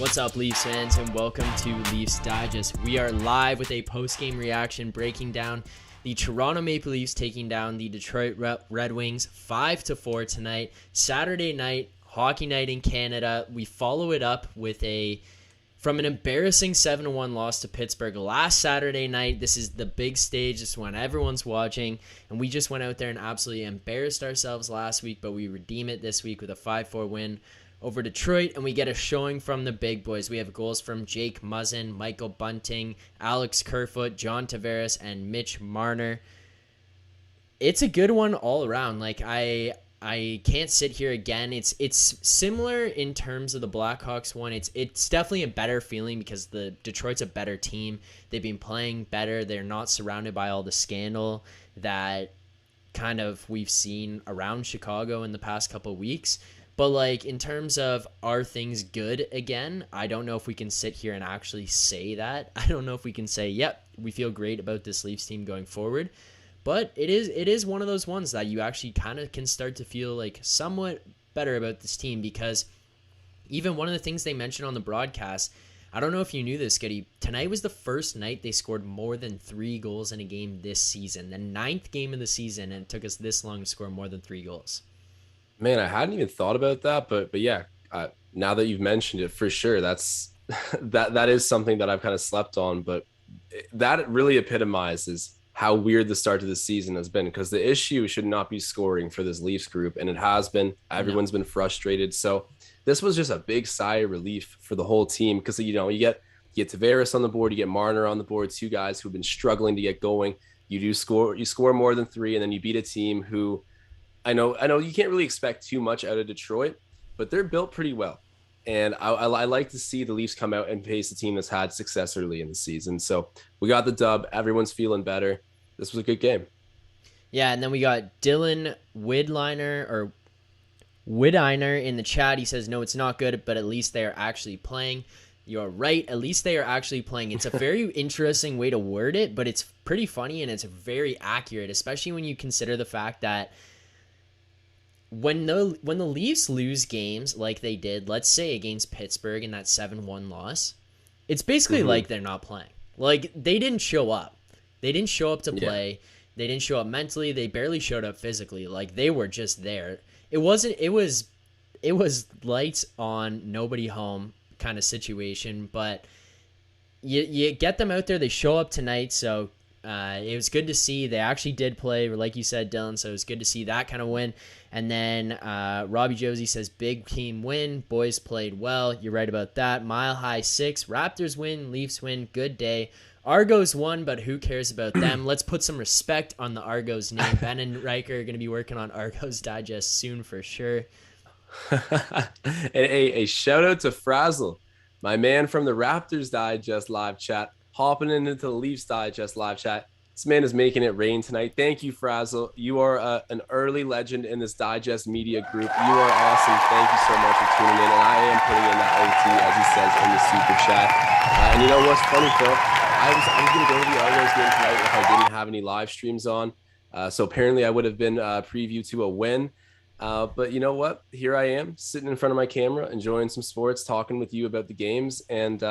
What's up, Leafs fans, and welcome to Leafs Digest. We are live with a post-game reaction breaking down the Toronto Maple Leafs taking down the Detroit Red Wings 5-4 tonight. Saturday night, hockey night in Canada. We follow it up with from an embarrassing 7-1 loss to Pittsburgh last Saturday night. This is the big stage. This is when everyone's watching, and we just went out there and absolutely embarrassed ourselves last week, but we redeem it this week with a 5-4 win over Detroit, and we get a showing from the big boys. We have goals from Jake Muzzin, Michael Bunting, Alex Kerfoot, John Tavares, and Mitch Marner. It's a good one all around. Like, I can't sit here again. It's similar in terms of the Blackhawks one. It's definitely a better feeling because the Detroit's a better team. They've been playing better. They're not surrounded by all the scandal that kind of we've seen around Chicago in the past couple weeks. But, like, in terms of are things good again, I don't know if we can sit here and actually say that. I don't know if we can say, yep, we feel great about this Leafs team going forward. But it is one of those ones that you actually kind of can start to feel, like, somewhat better about this team, because even one of the things they mentioned on the broadcast, I don't know if you knew this, Goody, tonight was the first night they scored more than 3 goals in a game this season. The 9th game of the season, and it took us this long to score more than 3 goals. Man, I hadn't even thought about that, but yeah, now that you've mentioned it, for sure, that's that is something that I've kind of slept on. But that really epitomizes how weird the start to the season has been, because the issue should not be scoring for this Leafs group, and it has been. Everyone's been frustrated, so this was just a big sigh of relief for the whole team, because you get Tavares on the board, you get Marner on the board, 2 guys who've been struggling to get going. You score more than 3, and then you beat a team who. I know you can't really expect too much out of Detroit, but they're built pretty well. And I like to see the Leafs come out and face a team that's had success early in the season. So we got the dub. Everyone's feeling better. This was a good game. Yeah, and then we got Dylan Widiner in the chat. He says, no, it's not good, but at least they are actually playing. You're right. At least they are actually playing. It's a very interesting way to word it, but it's pretty funny and it's very accurate, especially when you consider the fact that when the Leafs lose games like they did, let's say against Pittsburgh in that 7-1 loss, it's basically like they're not playing. Like, they didn't show up. They didn't show up to play. They didn't show up mentally. They barely showed up physically. Like, they were just there. It was lights on, nobody home kind of situation, but you get them out there. They show up tonight, so it was good to see. They actually did play, like you said, Dylan, so it was good to see that kind of win. And then Robbie Josie says, big team win. Boys played well. You're right about that. Mile High 6. Raptors win. Leafs win. Good day. Argos won, but who cares about them? Let's put some respect on the Argos name. Ben and Riker are going to be working on Argos Digest soon for sure. a shout out to Frazzle, my man from the Raptors Digest live chat, hopping into the Leafs Digest live chat. This man is making it rain tonight. Thank you, Frazzle. You are an early legend in this Digest media group. You are awesome. Thank you so much for tuning in. And I am putting in that OT, as he says in the super chat. And you know what's funny, Phil? I was going to go to the Argos game tonight if I didn't have any live streams on. So apparently I would have been preview to a win. But you know what? Here I am sitting in front of my camera, enjoying some sports, talking with you about the games, and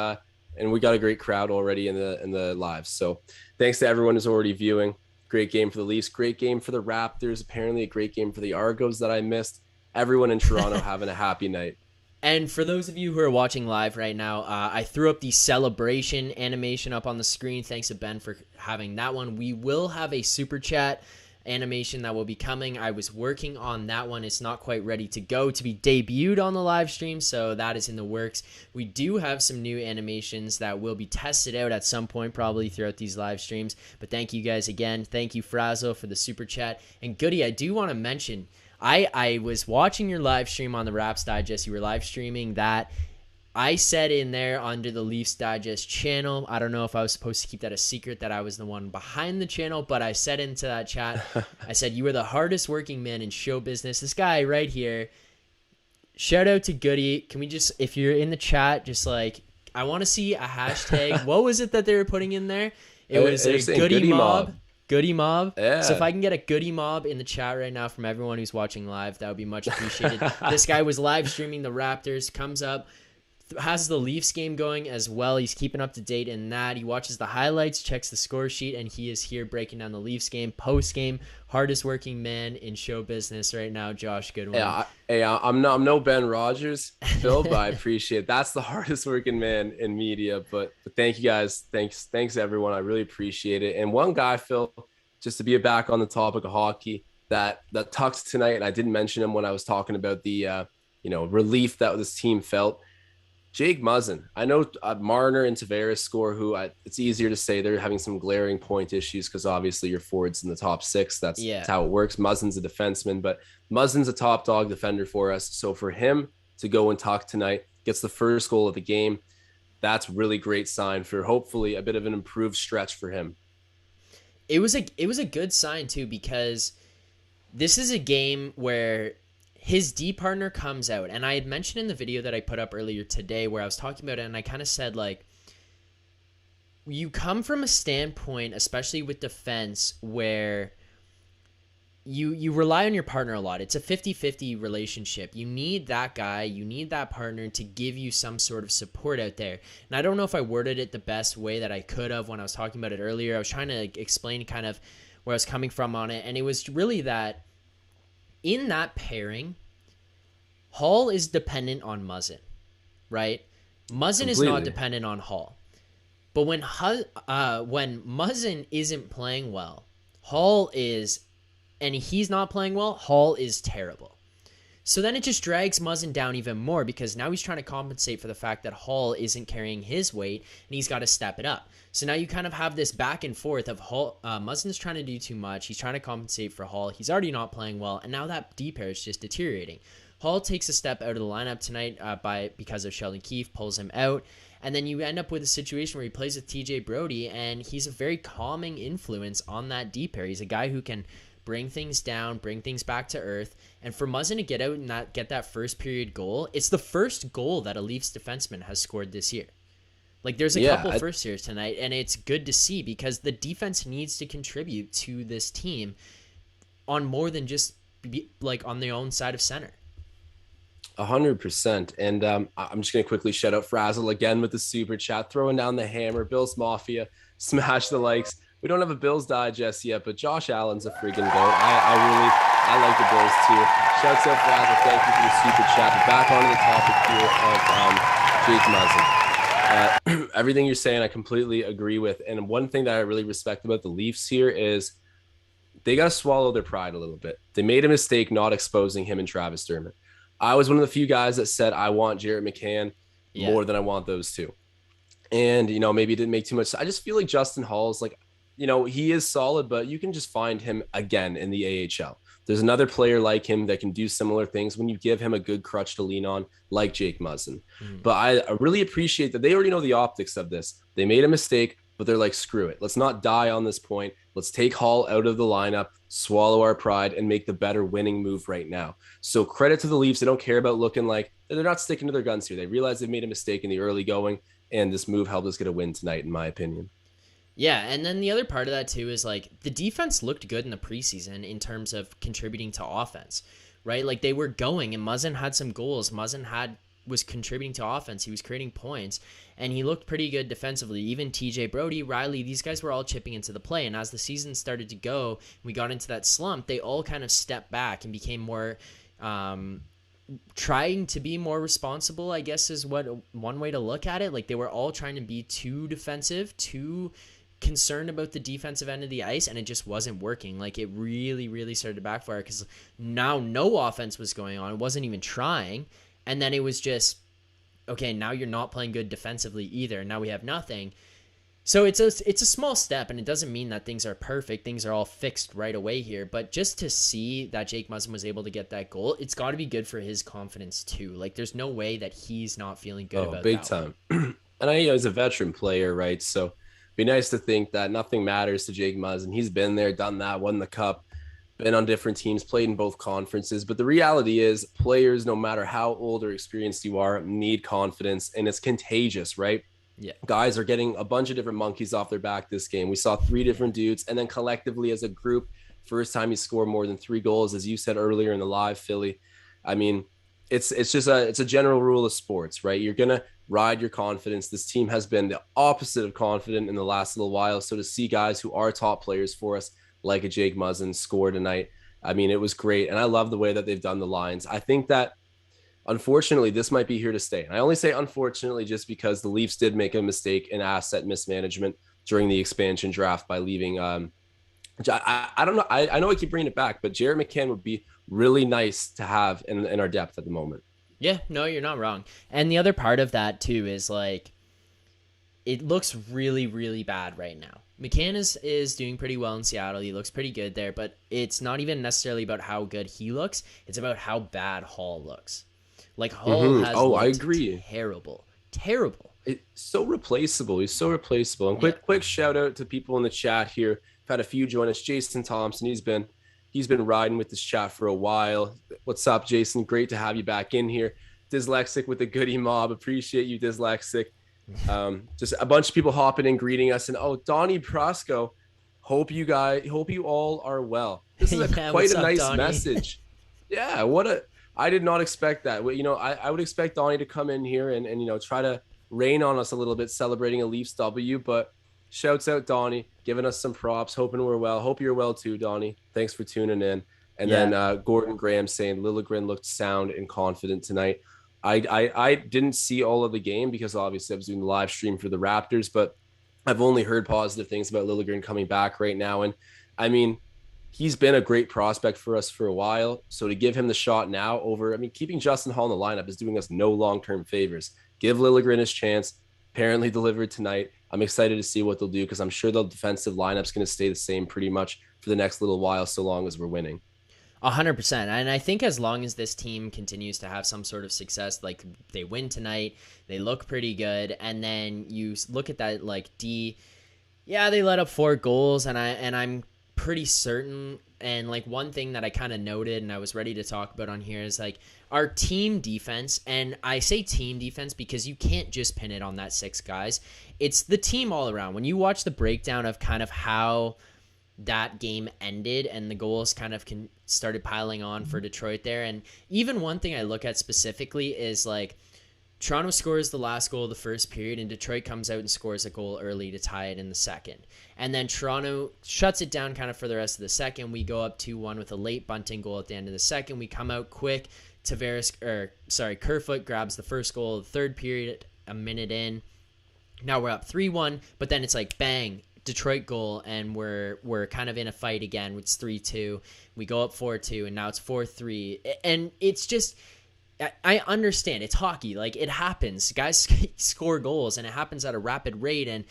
we got a great crowd already in the live. So thanks to everyone who's already viewing. Great game for the Leafs, great game for the Raptors, apparently a great game for the Argos that I missed. Everyone in Toronto having a happy night. And for those of you who are watching live right now, I threw up the celebration animation up on the screen. Thanks to Ben for having that one. We will have a super chat animation that will be coming. I was working on that one. It's not quite ready to go to be debuted on the live stream, so that is in the works. We do have some new animations that will be tested out at some point, probably throughout these live streams. But thank you guys again. Thank you, Frazo, for the super chat. And Goody, I do want to mention, I was watching your live stream on the Raps Digest. You were live streaming that. I said in there under the Leafs Digest channel, I don't know if I was supposed to keep that a secret that I was the one behind the channel, but I said into that chat, I said, you are the hardest working man in show business. This guy right here, shout out to Goody. Can we just, if you're in the chat, just like, I want to see a hashtag. What was it that they were putting in there? It was a Goody Mob. Goody Mob. Yeah. So if I can get a Goody Mob in the chat right now from everyone who's watching live, that would be much appreciated. This guy was live streaming the Raptors, comes up, has the Leafs game going as well. He's keeping up to date in that. He watches the highlights, checks the score sheet, and he is here breaking down the Leafs game post game. Hardest working man in show business right now, Josh Goodwin. I'm no Ben Rogers, Phil, but I appreciate it. That's the hardest working man in media. But thank you guys. Thanks everyone. I really appreciate it. And one guy, Phil, just to be back on the topic of hockey, that tucks tonight, and I didn't mention him when I was talking about the relief that this team felt. Jake Muzzin. I know Marner and Tavares score, it's easier to say they're having some glaring point issues because obviously your forwards in the top six. That's how it works. Muzzin's a defenseman, but Muzzin's a top dog defender for us. So for him to go and talk tonight, gets the first goal of the game, that's really great sign for hopefully a bit of an improved stretch for him. It was a good sign too, because this is a game where his D partner comes out, and I had mentioned in the video that I put up earlier today where I was talking about it, and I kind of said, like, you come from a standpoint, especially with defense, where you rely on your partner a lot. It's a 50-50 relationship. You need that guy, you need that partner to give you some sort of support out there. And I don't know if I worded it the best way that I could have when I was talking about it earlier. I was trying to explain kind of where I was coming from on it, and it was really that in that pairing, Hall is dependent on Muzzin, right? Muzzin is not dependent on Hall. But when Muzzin isn't playing well, Hall is, and he's not playing well, Hall is terrible. So then it just drags Muzzin down even more, because now he's trying to compensate for the fact that Hall isn't carrying his weight, and he's got to step it up. So now you kind of have this back and forth of Hall. Muzzin's trying to do too much. He's trying to compensate for Hall. He's already not playing well, and now that D pair is just deteriorating. Hall takes a step out of the lineup tonight because of Sheldon Keefe, pulls him out, and then you end up with a situation where he plays with TJ Brody, and he's a very calming influence on that D pair. He's a guy who can bring things down, bring things back to earth, and for Muzzin to get out and get that first period goal, it's the first goal that a Leafs defenseman has scored this year. Like, there's a couple first years tonight, and it's good to see because the defense needs to contribute to this team on more than just on their own side of center. 100%. And I'm just going to quickly shout out Frazzle again with the super chat, throwing down the hammer. Bills Mafia, smash the likes. We don't have a Bills digest yet, but Josh Allen's a freaking goat. I like the Bills too. Shouts out Frazzle. Thank you for the super chat. But back onto the topic here of Jake Muzzin. Everything you're saying, I completely agree with. And one thing that I really respect about the Leafs here is they got to swallow their pride a little bit. They made a mistake not exposing him and Travis Dermott. I was one of the few guys that said I want Jared McCann more than I want those two. And, maybe it didn't make too much. I just feel like Justin Hall's he is solid, but you can just find him again in the AHL. There's another player like him that can do similar things when you give him a good crutch to lean on, like Jake Muzzin. But I really appreciate that they already know the optics of this. They made a mistake, but they're like, screw it. Let's not die on this point. Let's take Hall out of the lineup, swallow our pride, and make the better winning move right now. So credit to the Leafs. They don't care about looking like they're not sticking to their guns here. They realize they've made a mistake in the early going, and this move helped us get a win tonight, in my opinion. Yeah, and then the other part of that too is the defense looked good in the preseason in terms of contributing to offense, right? Like, they were going, and Muzzin had some goals. Muzzin was contributing to offense. He was creating points, and he looked pretty good defensively. Even TJ Brody, Riley, these guys were all chipping into the play, and as the season started to go, we got into that slump, they all kind of stepped back and became more trying to be more responsible, I guess is one way to look at it. Like, they were all trying to be too defensive, too concerned about the defensive end of the ice, and it just wasn't working. Like, it really, really started to backfire because now no offense was going on. It wasn't even trying. And then it was just, okay, now you're not playing good defensively either. Now we have nothing. So it's a small step, and it doesn't mean that things are perfect. Things are all fixed right away here. But just to see that Jake Muzzin was able to get that goal, it's got to be good for his confidence too. Like, there's no way that he's not feeling good about big that time. And I he's a veteran player, right? So be nice to think that nothing matters to Jake Muzzin. He's been there, done that, won the cup, been on different teams, played in both conferences. But the reality is players, no matter how old or experienced you are, need confidence, and it's contagious, right? Yeah. Guys are getting a bunch of different monkeys off their back this game. We saw 3 different dudes, and then collectively as a group, first time you score more than 3 goals, as you said earlier in the live, Philly. I mean, it's a general rule of sports, right? You're gonna ride your confidence. This team has been the opposite of confident in the last little while. So to see guys who are top players for us, like a Jake Muzzin, score tonight, I mean, it was great. And I love the way that they've done the lines. I think that unfortunately, this might be here to stay. And I only say unfortunately just because the Leafs did make a mistake in asset mismanagement during the expansion draft by leaving. I don't know. I know I keep bringing it back, but Jared McCann would be really nice to have in our depth at the moment. Yeah, no, you're not wrong. And the other part of that too is like it looks really, really bad right now. McCann is doing pretty well in Seattle. He looks pretty good there, but it's not even necessarily about how good he looks. It's about how bad Hall looks. Like Hall has I looked agree. terrible. Terrible. It's so replaceable. He's so replaceable. And quick shout out to people in the chat here. I've had a few join us. Jason Thompson, he's been riding with this chat for a while. What's up, Jason? Great to have you back in here. Dyslexic with the goodie mob. Appreciate you, Dyslexic. Just a bunch of people hopping in, greeting us. And Donnie Prosco, hope you all are well. This is quite a nice Donnie? Message. Yeah, I did not expect that. You know, I would expect Donnie to come in here and you know, try to rain on us a little bit, celebrating a Leafs W, but shouts out Donnie, giving us some props, hoping we're well. Hope you're well too, Donnie. Thanks for tuning in. And then Gordon Graham saying Liljegren looked sound and confident tonight. I didn't see all of the game because obviously I was doing the live stream for the Raptors, but I've only heard positive things about Liljegren coming back right now. And I mean, he's been a great prospect for us for a while. So to give him the shot now keeping Justin Hall in the lineup is doing us no long-term favors. Give Liljegren his chance. Apparently delivered tonight. I'm excited to see what they'll do because I'm sure the defensive lineup's going to stay the same pretty much for the next little while, so long as we're winning. 100%. And I think as long as this team continues to have some sort of success, like they win tonight, they look pretty good. And then you look at that, like they let up 4 goals, and I'm pretty certain. And like one thing that I kind of noted and I was ready to talk about on here is like our team defense. And I say team defense because you can't just pin it on that 6 guys. It's the team all around. When you watch the breakdown of kind of how that game ended and the goals kind of started piling on for Detroit there. And even one thing I look at specifically is like Toronto scores the last goal of the first period and Detroit comes out and scores a goal early to tie it in the second. And then Toronto shuts it down kind of for the rest of the second. We go up 2-1 with a late bunting goal at the end of the second. We come out quick. Kerfoot grabs the first goal of the third period a minute in. Now we're up 3-1, but then it's like bang, Detroit goal, and we're kind of in a fight again. It's 3-2. We go up 4-2, and now it's 4-3. And it's just, I understand. It's hockey. Like, it happens. Guys score goals, and it happens at a rapid rate, and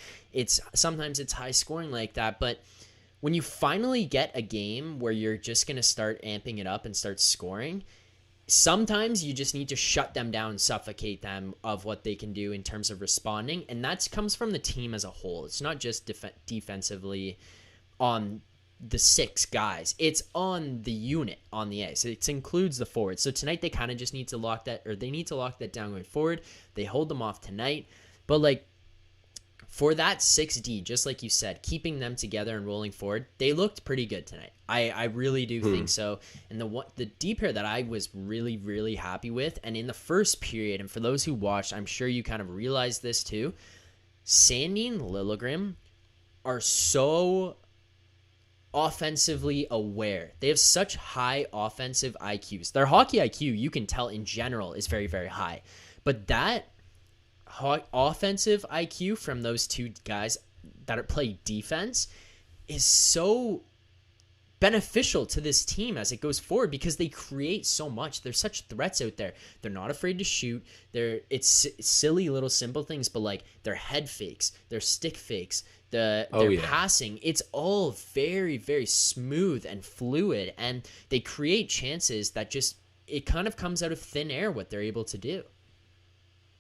sometimes it's high scoring like that. But when you finally get a game where you're just going to start amping it up and start scoring, sometimes you just need to shut them down, suffocate them of what they can do in terms of responding. And that comes from the team as a whole. It's not just defensively on the 6 guys. It's on the unit on the ice. It includes the forwards. So tonight they kind of just need to lock that down going forward. They hold them off tonight. But like for that 6D, just like you said, keeping them together and rolling forward, they looked pretty good tonight. I really do think so. And the D pair that I was really, really happy with, and in the first period, and for those who watched, I'm sure you kind of realized this too, Sandin, Liljegren are so offensively aware. They have such high offensive IQs. Their hockey IQ, you can tell in general, is very, very high. But that offensive IQ from those 2 guys that play defense is so beneficial to this team as it goes forward because they create so much. There's such threats out there. They're not afraid to shoot. It's silly little simple things, but like their head fakes, their stick fakes, their passing, it's all very, very smooth and fluid, and they create chances that just, it kind of comes out of thin air what they're able to do.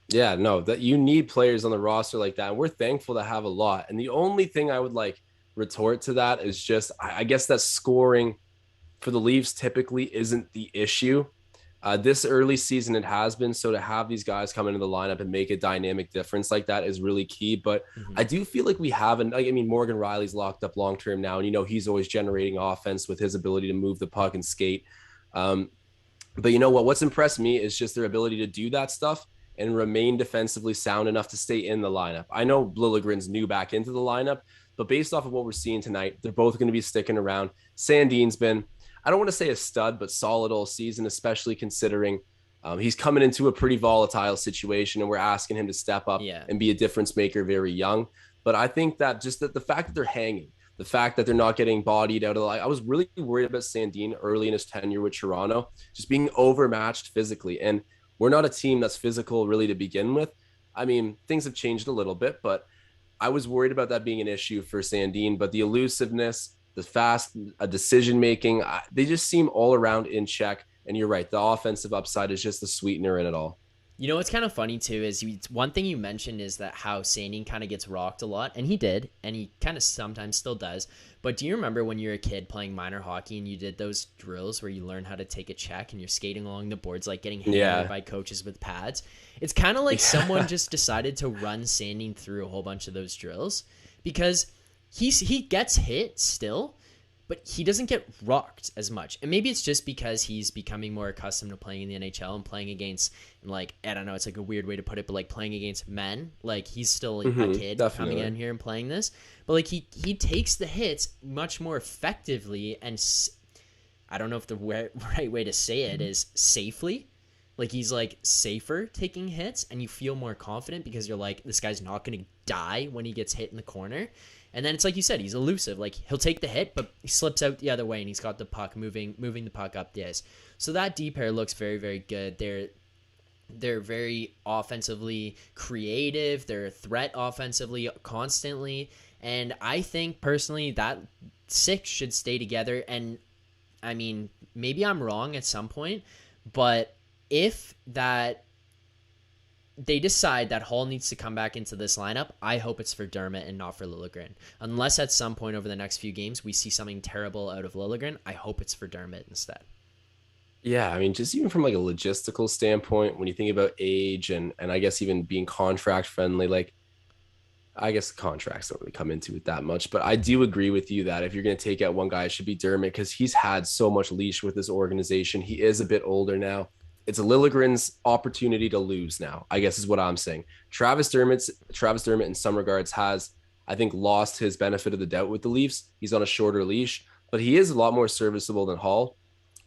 Yeah, no, that you need players on the roster like that. And we're thankful to have a lot. And the only thing I would like retort to that is just, I guess that scoring for the Leafs typically isn't the issue. This early season, it has been. So to have these guys come into the lineup and make a dynamic difference like that is really key. But I do feel like we haven't, Morgan Riley's locked up long-term now. And, he's always generating offense with his ability to move the puck and skate. But you know what? What's impressed me is just their ability to do that stuff and remain defensively sound enough to stay in the lineup. I know Liljegren's new back into the lineup, but based off of what we're seeing tonight, they're both going to be sticking around. Sandin's been, I don't want to say a stud, but solid all season, especially considering he's coming into a pretty volatile situation and we're asking him to step up and be a difference maker very young. But I think that just the fact that they're hanging, the fact that they're not getting bodied out of the line. I was really worried about Sandin early in his tenure with Toronto, just being overmatched physically. And we're not a team that's physical really to begin with. I mean, things have changed a little bit, but I was worried about that being an issue for Sandin. But the elusiveness, the fast decision-making, they just seem all around in check. And you're right, the offensive upside is just the sweetener in it all. You know what's kind of funny too is one thing you mentioned is that how Sandin kind of gets rocked a lot, and he did, and he kind of sometimes still does. But do you remember when you were a kid playing minor hockey and you did those drills where you learn how to take a check and you're skating along the boards like getting hammered by coaches with pads? It's kind of like someone just decided to run Sandin through a whole bunch of those drills because he gets hit still, but he doesn't get rocked as much. And maybe it's just because he's becoming more accustomed to playing in the NHL and playing against, like, I don't know, it's like a weird way to put it, but like playing against men. Like he's still a kid coming in here and playing this. But like he takes the hits much more effectively and I don't know if the right way to say it is safely. Like he's like safer taking hits and you feel more confident because you're like, this guy's not going to die when he gets hit in the corner. And then it's like you said, he's elusive. Like he'll take the hit, but he slips out the other way, and he's got the puck moving the puck up the ice. So that D pair looks very, very good. They're very offensively creative. They're a threat offensively constantly, and I think personally that six should stay together. And I mean, maybe I'm wrong at some point, but if that they decide that Hall needs to come back into this lineup, I hope it's for Dermott and not for Liljegren. Unless at some point over the next few games we see something terrible out of Liljegren, I hope it's for Dermott instead. Yeah, I mean, just even from like a logistical standpoint, when you think about age and I guess even being contract friendly, like I guess contracts don't really come into it that much, but I do agree with you that if you're going to take out one guy, it should be Dermott because he's had so much leash with this organization. He is a bit older now. It's a Liljegren's opportunity to lose now, I guess is what I'm saying. Travis Dermott in some regards has, I think, lost his benefit of the doubt with the Leafs. He's on a shorter leash, but he is a lot more serviceable than Hall.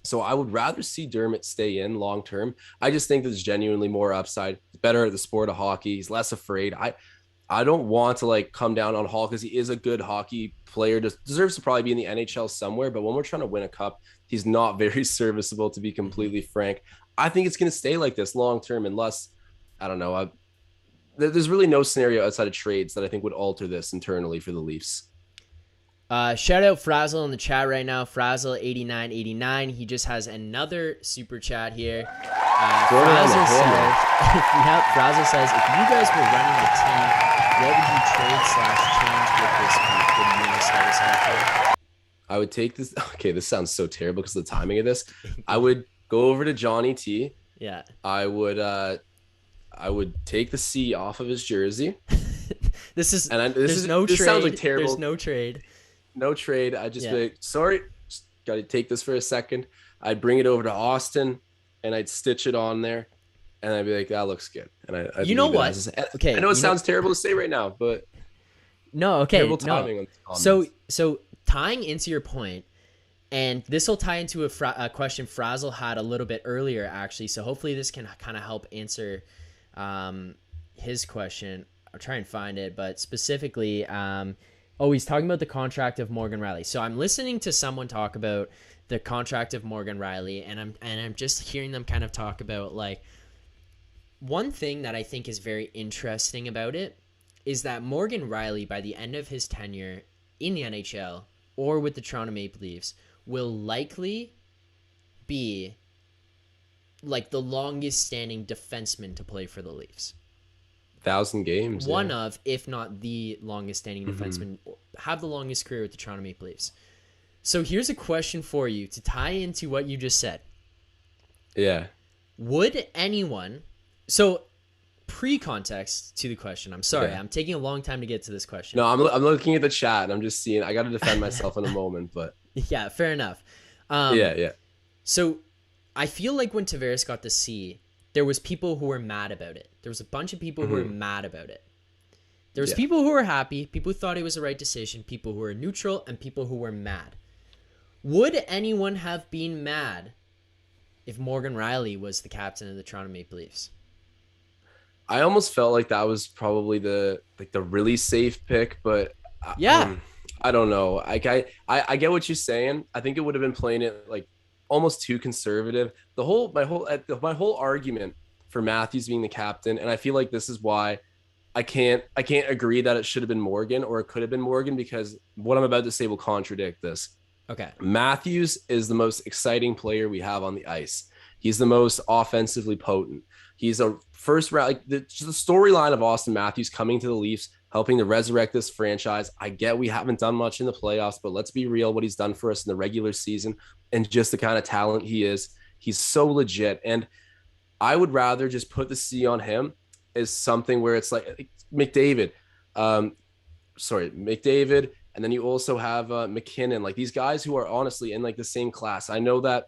So I would rather see Dermott stay in long term. I just think there's genuinely more upside. He's better at the sport of hockey. He's less afraid. I don't want to like come down on Hall because he is a good hockey player. Deserves to probably be in the NHL somewhere. But when we're trying to win a cup, he's not very serviceable, to be completely frank. I think it's going to stay like this long term unless, I don't know, there's really no scenario outside of trades that I think would alter this internally for the Leafs. Shout out Frazzle in the chat right now. Frazzle8989. He just has another super chat here. Frazzle says, if you guys were running the team, what would you trade/change with this week? What do you want to start us off with? I would take this. Okay, this sounds so terrible because of the timing of this. I would go over to Johnny T. Yeah. I would take the C off of his jersey. This sounds like terrible. There's no trade. No trade. I just be like, sorry, just got to take this for a second. I'd bring it over to Austin and I'd stitch it on there. And I'd be like, that looks good. And I you know what? Okay. I know it sounds terrible to say right now, but no, okay. Terrible timing on the so tying into your point, and this will tie into a question Frazzle had a little bit earlier, actually. So hopefully this can kind of help answer his question. I'll try and find it, but specifically, he's talking about the contract of Morgan Rielly. So I'm listening to someone talk about the contract of Morgan Rielly, and I'm just hearing them kind of talk about like one thing that I think is very interesting about it is that Morgan Rielly, by the end of his tenure in the NHL or with the Toronto Maple Leafs, will likely be like the longest standing defenseman to play for the Leafs. 1,000 games. One of, if not the longest standing defenseman, have the longest career with the Toronto Maple Leafs. So here's a question for you to tie into what you just said. Yeah. Would anyone... So pre-context to the question. I'm sorry. Yeah. I'm taking a long time to get to this question. No, I'm looking at the chat and I'm just seeing... I got to defend myself in a moment, but... Yeah, fair enough. Yeah. So I feel like when Tavares got the C, there was people who were mad about it. There was a bunch of people who were mad about it. There was people who were happy, people who thought it was the right decision, people who were neutral, and people who were mad. Would anyone have been mad if Morgan Riley was the captain of the Toronto Maple Leafs? I almost felt like that was probably the really safe pick, but Yeah. I don't know. I get what you're saying. I think it would have been playing it like almost too conservative. My whole argument for Matthews being the captain, and I feel like this is why I can't agree that it should have been Morgan or it could have been Morgan, because what I'm about to say will contradict this. Okay. Matthews is the most exciting player we have on the ice. He's the most offensively potent. He's a first round, like the storyline of Austin Matthews coming to the Leafs, helping to resurrect this franchise. I get we haven't done much in the playoffs, but let's be real, what he's done for us in the regular season and just the kind of talent he is. He's so legit. And I would rather just put the C on him as something where it's like McDavid, McDavid. And then you also have McKinnon, like these guys who are honestly in like the same class. I know that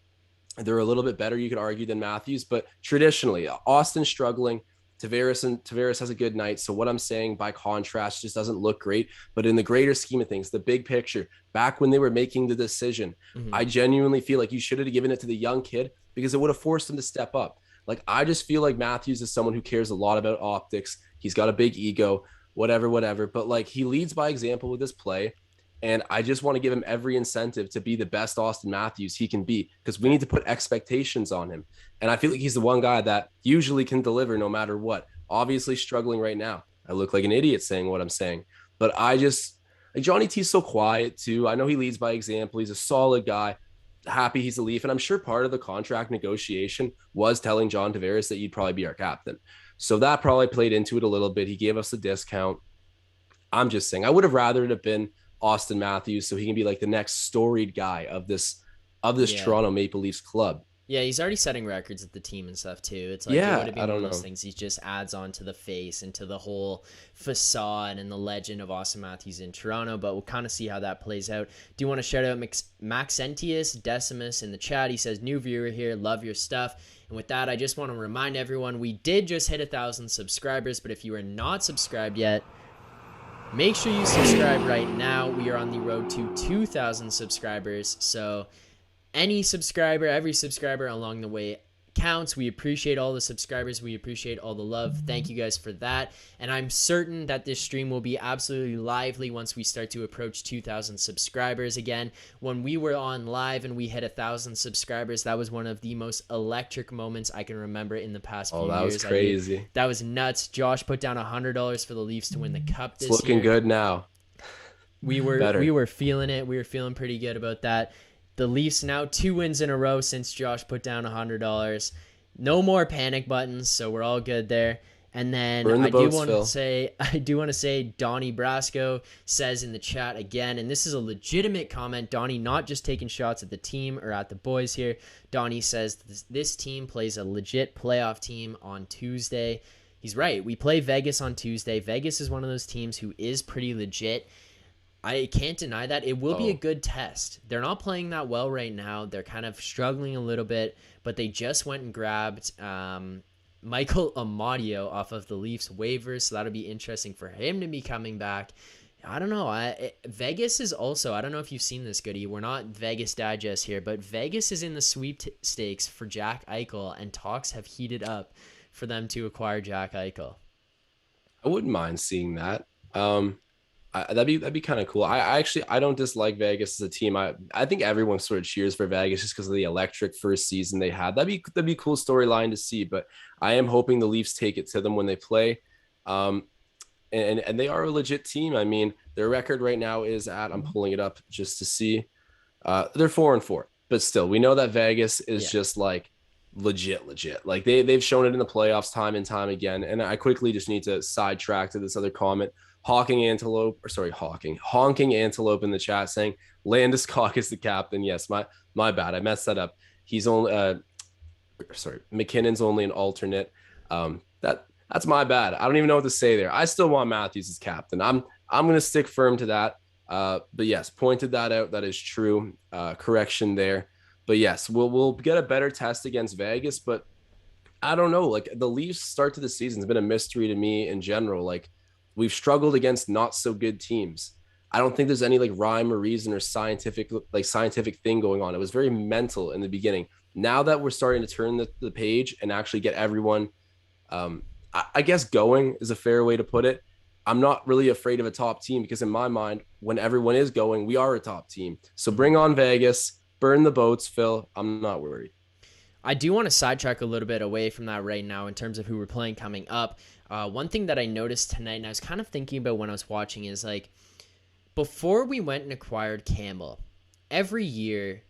they're a little bit better, you could argue, than Matthews, but traditionally, Austin's struggling. Tavares has a good night. So what I'm saying by contrast just doesn't look great. But in the greater scheme of things, the big picture, back when they were making the decision, I genuinely feel like you should have given it to the young kid because it would have forced him to step up. Like, I just feel like Matthews is someone who cares a lot about optics. He's got a big ego, whatever. But like, he leads by example with his play. And I just want to give him every incentive to be the best Austin Matthews he can be, because we need to put expectations on him. And I feel like he's the one guy that usually can deliver no matter what. Obviously struggling right now. I look like an idiot saying what I'm saying, but I just like Johnny T's so quiet too. I know he leads by example. He's a solid guy. Happy he's a Leaf. And I'm sure part of the contract negotiation was telling John Tavares that you'd probably be our captain. So that probably played into it a little bit. He gave us a discount. I'm just saying I would have rather it have been Austin Matthews so he can be like the next storied guy of this Toronto Maple Leafs club. Yeah, he's already setting records at the team and stuff too. It's like, it would have been one of those things he just adds on to the face and to the whole facade and the legend of Austin Matthews in Toronto, but we'll kind of see how that plays out. Do you want to shout out Maxentius Decimus in the chat? He says, new viewer here, love your stuff. And with that, I just want to remind everyone, we did just hit 1,000 subscribers, but if you are not subscribed yet, make sure you subscribe right now. We are on the road to 2,000 subscribers. So every subscriber along the way counts. We appreciate all the subscribers. We appreciate all the love. Thank you guys for that. And I'm certain that this stream will be absolutely lively once we start to approach 2,000 subscribers again. When we were on live and we hit 1,000 subscribers, that was one of the most electric moments I can remember in the past few years. Oh, that was crazy. That was nuts. Josh put down $100 for the Leafs to win the cup this year. It's looking good now. We were feeling it. We were feeling pretty good about that. The Leafs now 2 wins in a row since Josh put down $100. No more panic buttons, so we're all good there. And then I do want to say Donnie Brasco says in the chat again, and this is a legitimate comment. Donnie not just taking shots at the team or at the boys here. Donnie says this team plays a legit playoff team on Tuesday. He's right. We play Vegas on Tuesday. Vegas is one of those teams who is pretty legit. I can't deny that. It will be a good test. They're not playing that well right now. They're kind of struggling a little bit, but they just went and grabbed Michael Amadio off of the Leafs waivers, so that'll be interesting for him to be coming back. I don't know. Vegas is also, I don't know if you've seen this, Goody. We're not Vegas Digest here, but Vegas is in the sweepstakes for Jack Eichel, and talks have heated up for them to acquire Jack Eichel. I wouldn't mind seeing that. That'd be kind of cool. I don't dislike Vegas as a team. I think everyone sort of cheers for Vegas just because of the electric first season they had. That'd be a cool storyline to see. But I am hoping the Leafs take it to them when they play. And they are a legit team. I mean, their record right now is I'm pulling it up just to see. They're 4-4, but still, we know that Vegas is just like legit. Like they've shown it in the playoffs time and time again. And I quickly just need to sidetrack to this other comment. Honking Antelope in the chat saying Landeskog is the captain. Yes, my bad. I messed that up. He's only McKinnon's only an alternate. That's my bad. I don't even know what to say there. I still want Matthews as captain. I'm going to stick firm to that. But yes, pointed that out. That is true. Correction there. But yes, we'll get a better test against Vegas. But I don't know. Like the Leafs start to the season has been a mystery to me in general. Like we've struggled against not so good teams. I don't think there's any like rhyme or reason or scientific thing going on. It was very mental in the beginning. Now that we're starting to turn the page and actually get everyone, I guess going is a fair way to put it. I'm not really afraid of a top team because in my mind, when everyone is going, we are a top team. So bring on Vegas, burn the boats, Phil. I'm not worried. I do want to sidetrack a little bit away from that right now in terms of who we're playing coming up. One thing that I noticed tonight, and I was kind of thinking about when I was watching, is like before we went and acquired Campbell, every year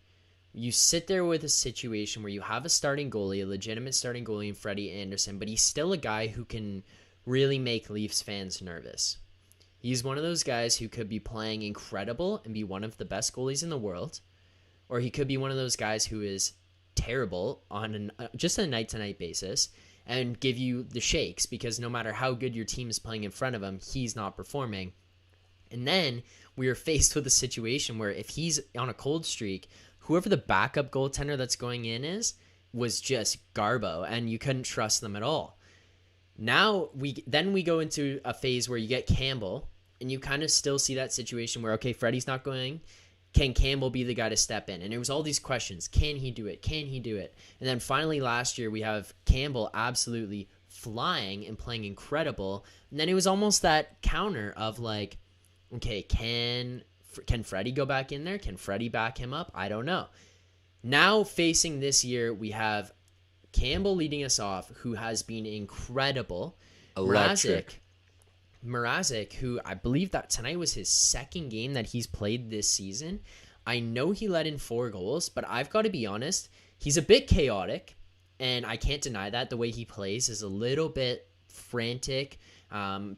you sit there with a situation where you have a starting goalie, a legitimate starting goalie in Freddie Anderson, but he's still a guy who can really make Leafs fans nervous. He's one of those guys who could be playing incredible and be one of the best goalies in the world, or he could be one of those guys who is terrible on just a night-to-night basis and give you the shakes because no matter how good your team is playing in front of him, he's not performing. And then we are faced with a situation where if he's on a cold streak, whoever the backup goaltender that's going in was just garbo, and you couldn't trust them at all. Now we go into a phase where you get Campbell, and you kind of still see that situation where, okay, Freddie's not going. Can Campbell be the guy to step in? And it was all these questions. Can he do it? Can he do it? And then finally last year we have Campbell absolutely flying and playing incredible. And then it was almost that counter of like, okay, can Freddie go back in there? Can Freddie back him up? I don't know. Now facing this year, we have Campbell leading us off, who has been incredible. Electric. Mrazek, who I believe that tonight was his second game that he's played this season. I know he let in 4 goals, but I've got to be honest, he's a bit chaotic, and I can't deny that. The way he plays is a little bit frantic,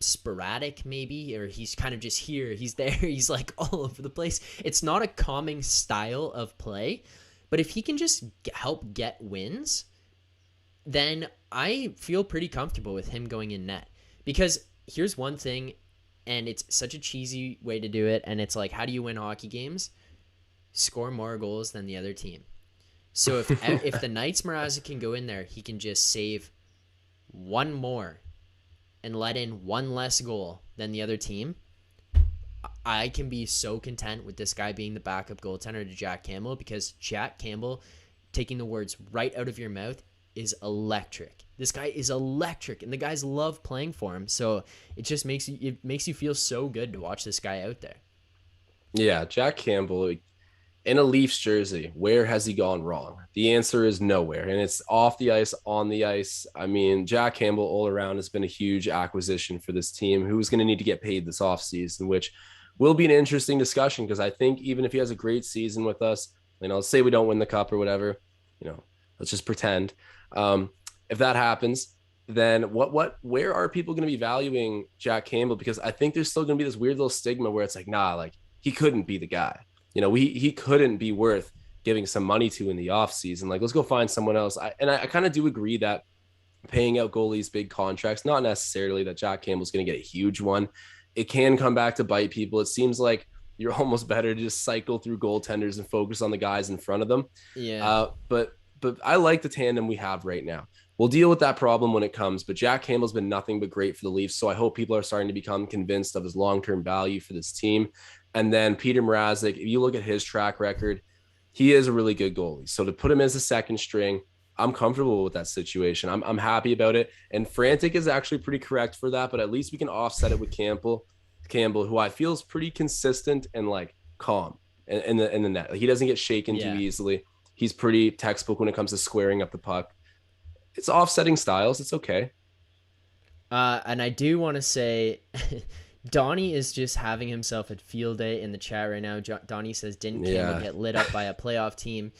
sporadic maybe, or he's kind of just here, he's there, he's like all over the place. It's not a calming style of play, but if he can just help get wins, then I feel pretty comfortable with him going in net. Because here's one thing, and it's such a cheesy way to do it, and it's like, how do you win hockey games? Score more goals than the other team. So if the Knights Mrazek can go in there, he can just save one more and let in one less goal than the other team. I can be so content with this guy being the backup goaltender to Jack Campbell, because Jack Campbell, taking the words right out of your mouth, is electric. This guy is electric, and the guys love playing for him. So it just makes you feel so good to watch this guy out there. Yeah, Jack Campbell in a Leafs jersey, where has he gone wrong? The answer is nowhere, and it's off the ice, on the ice. I mean, Jack Campbell all around has been a huge acquisition for this team, who's going to need to get paid this offseason, which will be an interesting discussion, because I think even if he has a great season with us, let's say we don't win the cup or whatever, let's just pretend. If that happens, then where are people going to be valuing Jack Campbell? Because I think there's still going to be this weird little stigma where it's like, nah, like he couldn't be the guy. He couldn't be worth giving some money to in the off season. Like, let's go find someone else. I kind of do agree that paying out goalies big contracts, not necessarily that Jack Campbell's going to get a huge one. It can come back to bite people. It seems like you're almost better to just cycle through goaltenders and focus on the guys in front of them. Yeah. But I like the tandem we have right now. We'll deal with that problem when it comes, but Jack Campbell's been nothing but great for the Leafs. So I hope people are starting to become convinced of his long-term value for this team. And then Peter Mrazek, if you look at his track record, he is a really good goalie. So to put him as a second string, I'm comfortable with that situation. I'm happy about it. And frantic is actually pretty correct for that, but at least we can offset it with Campbell, who I feel is pretty consistent and like calm in the net. Like, he doesn't get shaken too easily. He's pretty textbook when it comes to squaring up the puck. It's offsetting styles. It's okay. And I do want to say, Donnie is just having himself a field day in the chat right now. Donnie says, didn't Campbell get lit up by a playoff team?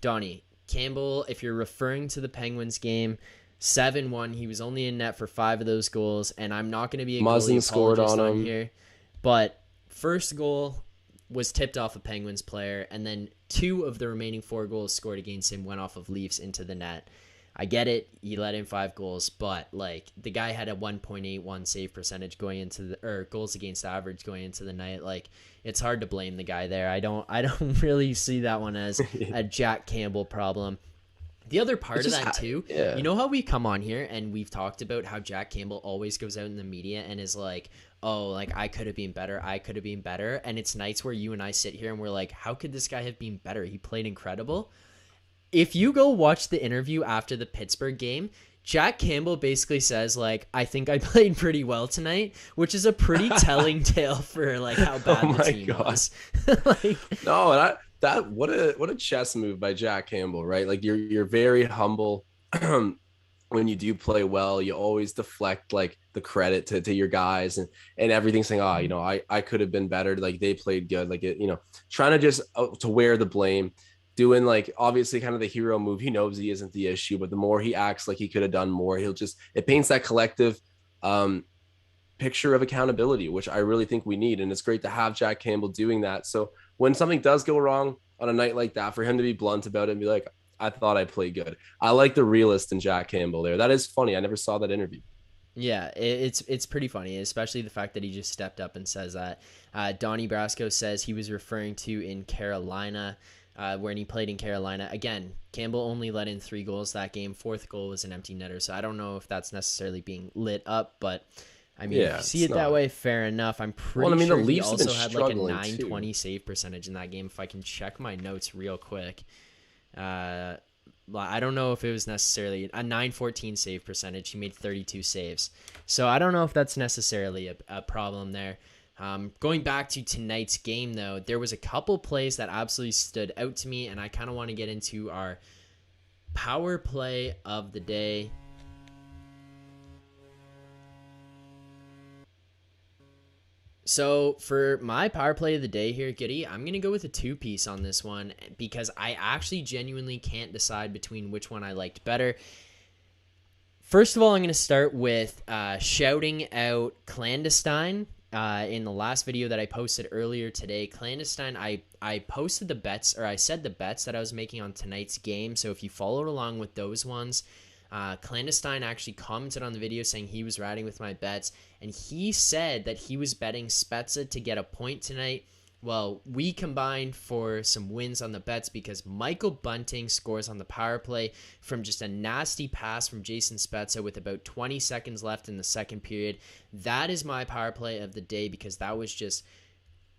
Donnie, Campbell, if you're referring to the Penguins game, 7-1, he was only in net for 5 of those goals, and I'm not going to be a goalie scored on him here, but first goal was tipped off a Penguins player, and then 2 of the remaining 4 goals scored against him went off of Leafs into the net. I get it. He let in 5 goals, but like the guy had a 1.81 save percentage going into or goals against average going into the night. Like it's hard to blame the guy there. I don't really see that one as a Jack Campbell problem. The other part of that too, you know how we come on here and we've talked about how Jack Campbell always goes out in the media and is like, oh, like I could have been better. And it's nights where you and I sit here and we're like, how could this guy have been better? He played incredible. If you go watch the interview after the Pittsburgh game, Jack Campbell basically says like, I think I played pretty well tonight, which is a pretty telling tale for like how bad the team was. Like, no, what a chess move by Jack Campbell, right? Like you're very humble. When you do play well, you always deflect like the credit to your guys and everything, saying, oh, you know, I could have been better. Like they played good. Like it, you know, trying to just to wear the blame, doing like obviously kind of the hero move. He knows he isn't the issue, but the more he acts like he could have done more, it paints that collective picture of accountability, which I really think we need. And it's great to have Jack Campbell doing that. So when something does go wrong on a night like that, for him to be blunt about it and be like, I thought I played good. I like the realist in Jack Campbell there. That is funny. I never saw that interview. Yeah, it's pretty funny, especially the fact that he just stepped up and says that. Donnie Brasco says he was referring to in Carolina, when he played in Carolina. Again, Campbell only let in 3 goals that game. 4th goal was an empty netter, so I don't know if that's necessarily being lit up, but I mean, if you see it that way, fair enough. I'm pretty sure he also had like a 920 save percentage in that game. If I can check my notes real quick. I don't know if it was necessarily a 914 save percentage. He made 32 saves. So I don't know if that's necessarily a problem there. Going back to tonight's game, though, there was a couple plays that absolutely stood out to me, and I kind of want to get into our power play of the day. So for my power play of the day here, Goody, I'm going to go with a 2-piece on this one because I actually genuinely can't decide between which one I liked better. First of all, I'm going to start with shouting out Clandestine. In the last video that I posted earlier today, Clandestine, I posted the bets, or I said the bets that I was making on tonight's game. So if you followed along with those ones, Clandestine actually commented on the video saying he was riding with my bets, and he said that he was betting Spezza to get a point tonight. Well, we combined for some wins on the bets because Michael Bunting scores on the power play from just a nasty pass from Jason Spezza with about 20 seconds left in the second period. That is my power play of the day because that was just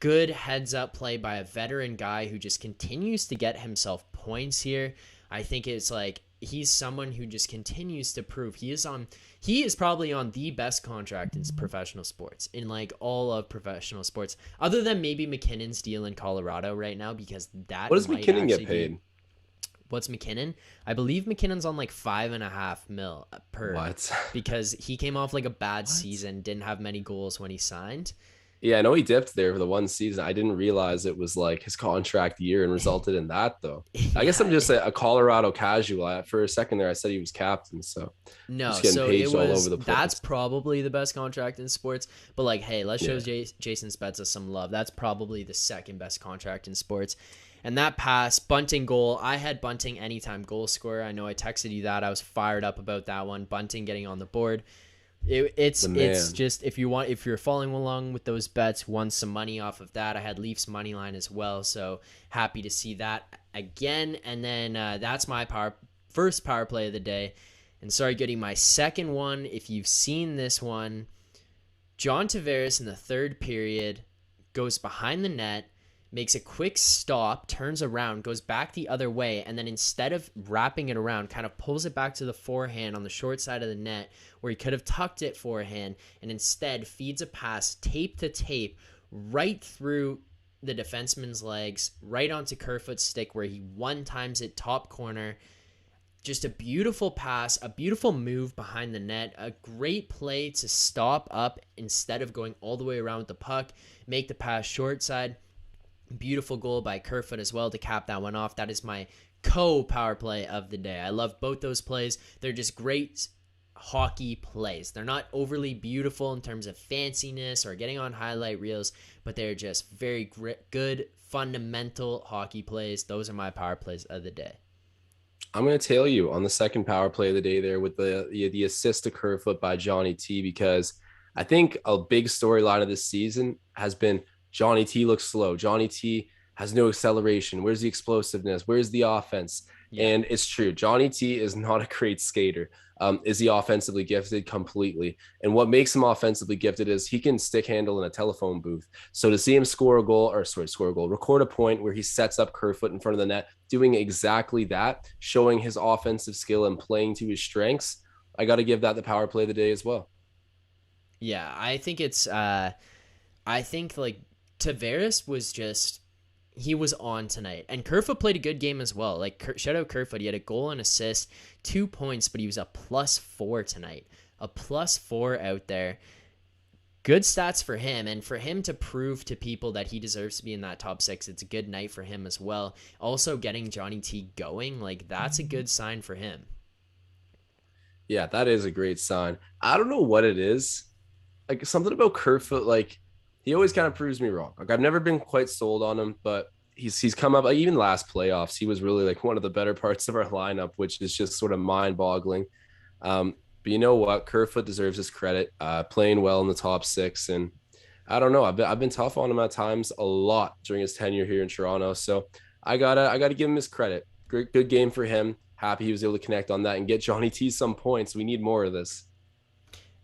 good heads-up play by a veteran guy who just continues to get himself points here. I think it's like he's someone who just continues to prove he is probably on the best contract in professional sports, in like all of professional sports, other than maybe McKinnon's deal in Colorado right now, because that what does McKinnon get paid? What's McKinnon? I believe McKinnon's on like $5.5 million per. What? Because he came off like a bad season, didn't have many goals when he signed. Yeah, I know he dipped there for the one season. I didn't realize it was like his contract year and resulted in that, though. Yeah. I guess I'm just a Colorado casual. For a second there, I said he was captain, so no, so it was all over the place. That's probably the best contract in sports. But like, hey, let's show Jason Spezza some love. That's probably the second best contract in sports. And that pass, Bunting goal. I had Bunting anytime goal scorer. I know I texted you that. I was fired up about that one. Bunting getting on the board. It's just if you're following along with those bets, won some money off of that. I had Leafs money line as well, so happy to see that again. And then that's my first power play of the day. And sorry, Goody, my second one. If you've seen this one, John Tavares in the third period goes behind the net, makes a quick stop, turns around, goes back the other way, and then instead of wrapping it around, kind of pulls it back to the forehand on the short side of the net where he could have tucked it forehand, and instead feeds a pass tape to tape right through the defenseman's legs, right onto Kerfoot's stick where he one-times it top corner. Just a beautiful pass, a beautiful move behind the net, a great play to stop up instead of going all the way around with the puck, make the pass short side. Beautiful goal by Kerfoot as well to cap that one off. That is my power play of the day. I love both those plays. They're just great hockey plays. They're not overly beautiful in terms of fanciness or getting on highlight reels, but they're just very good, fundamental hockey plays. Those are my power plays of the day. I'm going to tell you on the second power play of the day there with the assist to Kerfoot by Johnny T, because I think a big storyline of this season has been Johnny T looks slow. Johnny T has no acceleration. Where's the explosiveness? Where's the offense? Yeah. And it's true. Johnny T is not a great skater. Is he offensively gifted? Completely. And what makes him offensively gifted is he can stick handle in a telephone booth. So to see him record a point where he sets up Kerfoot in front of the net, doing exactly that, showing his offensive skill and playing to his strengths, I got to give that the power play of the day as well. Yeah, I think it's I think like Tavares was just he was on tonight, and Kerfoot played a good game as well. Like shout out Kerfoot, he had a goal and assist, 2 points, but he was a +4 tonight, a +4 out there. Good stats for him, and for him to prove to people that he deserves to be in that top six, it's a good night for him as well. Also, getting Johnny T going, like that's a good sign for him. Yeah, that is a great sign. I don't know what it is. Like something about Kerfoot, like he always kind of proves me wrong. Like I've never been quite sold on him, but he's come up like, even last playoffs, he was really like one of the better parts of our lineup, which is just sort of mind-boggling. But you know what? Kerfoot deserves his credit, playing well in the top six. And I don't know. I've been tough on him at times a lot during his tenure here in Toronto. So I gotta give him his credit. Great, good game for him. Happy he was able to connect on that and get Johnny T some points. We need more of this.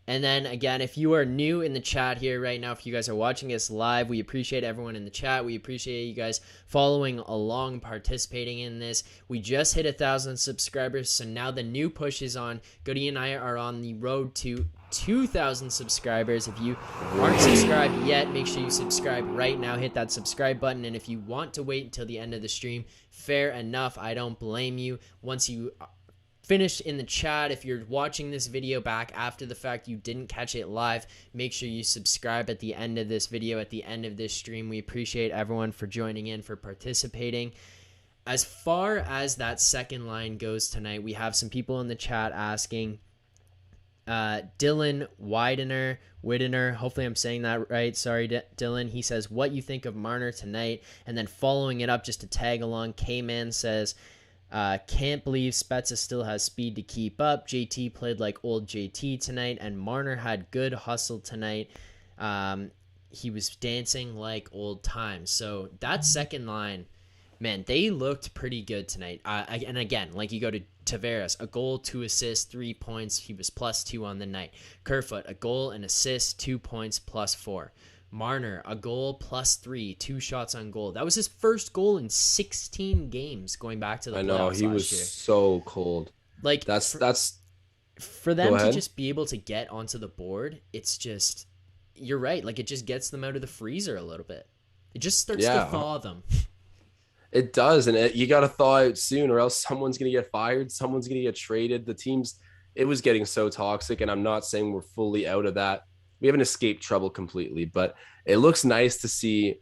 And then again, if you are new in the chat here right now, if you guys are watching us live, we appreciate everyone in the chat. We appreciate you guys following along, participating in this. We just hit 1,000 subscribers, so now the new push is on. Goody and I are on the road to 2,000 subscribers. If you aren't subscribed yet, make sure you subscribe right now. Hit that subscribe button, and if you want to wait until the end of the stream, fair enough. I don't blame you. Once you finish in the chat, if you're watching this video back after the fact, you didn't catch it live, make sure you subscribe at the end of this video, at the end of this stream. We appreciate everyone for joining in, for participating. As far as that second line goes tonight, we have some people in the chat asking, Dylan Widener, hopefully I'm saying that right, sorry Dylan, he says, what you think of Marner tonight? And then following it up, just to tag along, K-Man says, can't believe Spezza still has speed to keep up. JT played like old JT tonight, and Marner had good hustle tonight. He was dancing like old times. So that second line, man, they looked pretty good tonight. And again, like you go to Tavares, a goal, 2 assists, 3 points. He was +2 on the night. Kerfoot, a goal, an assist, 2 points, +4. Marner, a goal, +3, 2 shots on goal. That was his first goal in 16 games going back to the playoffs. I know, he was year. so cold. Like that's for them to just be able to get onto the board, it's just, you're right, like it just gets them out of the freezer a little bit. It just starts to thaw them. It does, and you got to thaw out soon, or else someone's going to get fired, someone's going to get traded. The teams, it was getting so toxic, and I'm not saying we're fully out of that. We haven't escaped trouble completely, but it looks nice to see.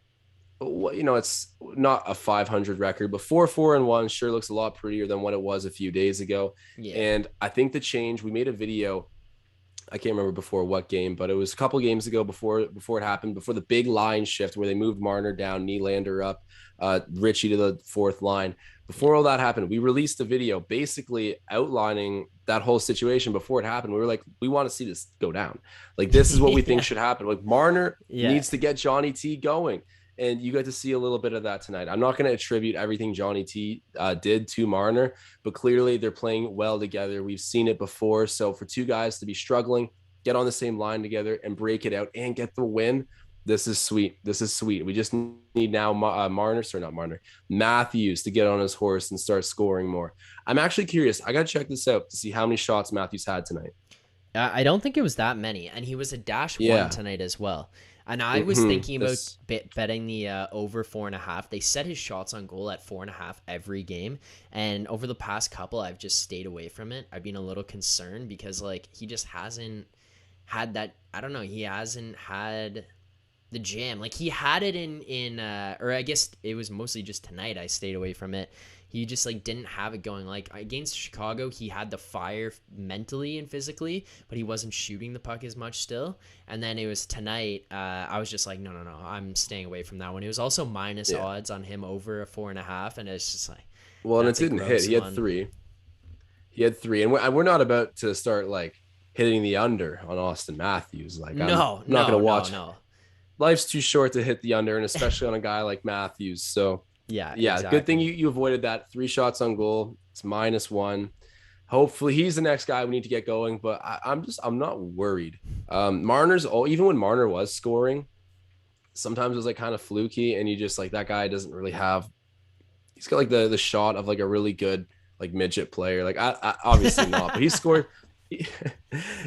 It's not a 500 record, but 4-4-1 sure looks a lot prettier than what it was a few days ago. Yeah. And I think the change, we made a video, I can't remember before what game, but it was a couple games ago before it happened, before the big line shift where they moved Marner down, Nylander up, Richie to the fourth line. Before all that happened, we released a video basically outlining that whole situation before it happened. We were like, we want to see this go down. Like, this is what we think should happen. Like, Marner needs to get Johnny T going. And you got to see a little bit of that tonight. I'm not going to attribute everything Johnny T did to Marner, but clearly they're playing well together. We've seen it before. So for two guys to be struggling, get on the same line together and break it out and get the win, this is sweet. This is sweet. We just need now Matthews to get on his horse and start scoring more. I'm actually curious. I got to check this out to see how many shots Matthews had tonight. I don't think it was that many. And he was a -1 tonight as well. And I was thinking about betting the over 4.5. They set his shots on goal at 4.5 every game. And over the past couple, I've just stayed away from it. I've been a little concerned because, like, he just hasn't had that. I don't know. He hasn't had the jam. Like, he had it or I guess it was mostly just tonight I stayed away from it. He just, like, didn't have it going. Like, against Chicago, he had the fire mentally and physically, but he wasn't shooting the puck as much still. And then it was tonight, I was just like, no, I'm staying away from that one. It was also minus odds on him over a 4.5, and it's just like... Well, and it didn't hit. He had 3. He had 3, and we're not about to start like hitting the under on Austin Matthews. Like I'm No, not going no, to no, watch. no. Life's too short to hit the under, and especially on a guy like Matthews. So Yeah, yeah, good thing exactly. you avoided that. 3 shots on goal. It's -1. Hopefully he's the next guy we need to get going, but I'm not worried. Marner's all even when Marner was scoring, sometimes it was like kind of fluky, and you just like that guy doesn't really have. He's got like the shot of like a really good like midget player. Like I obviously not, but he scored. He,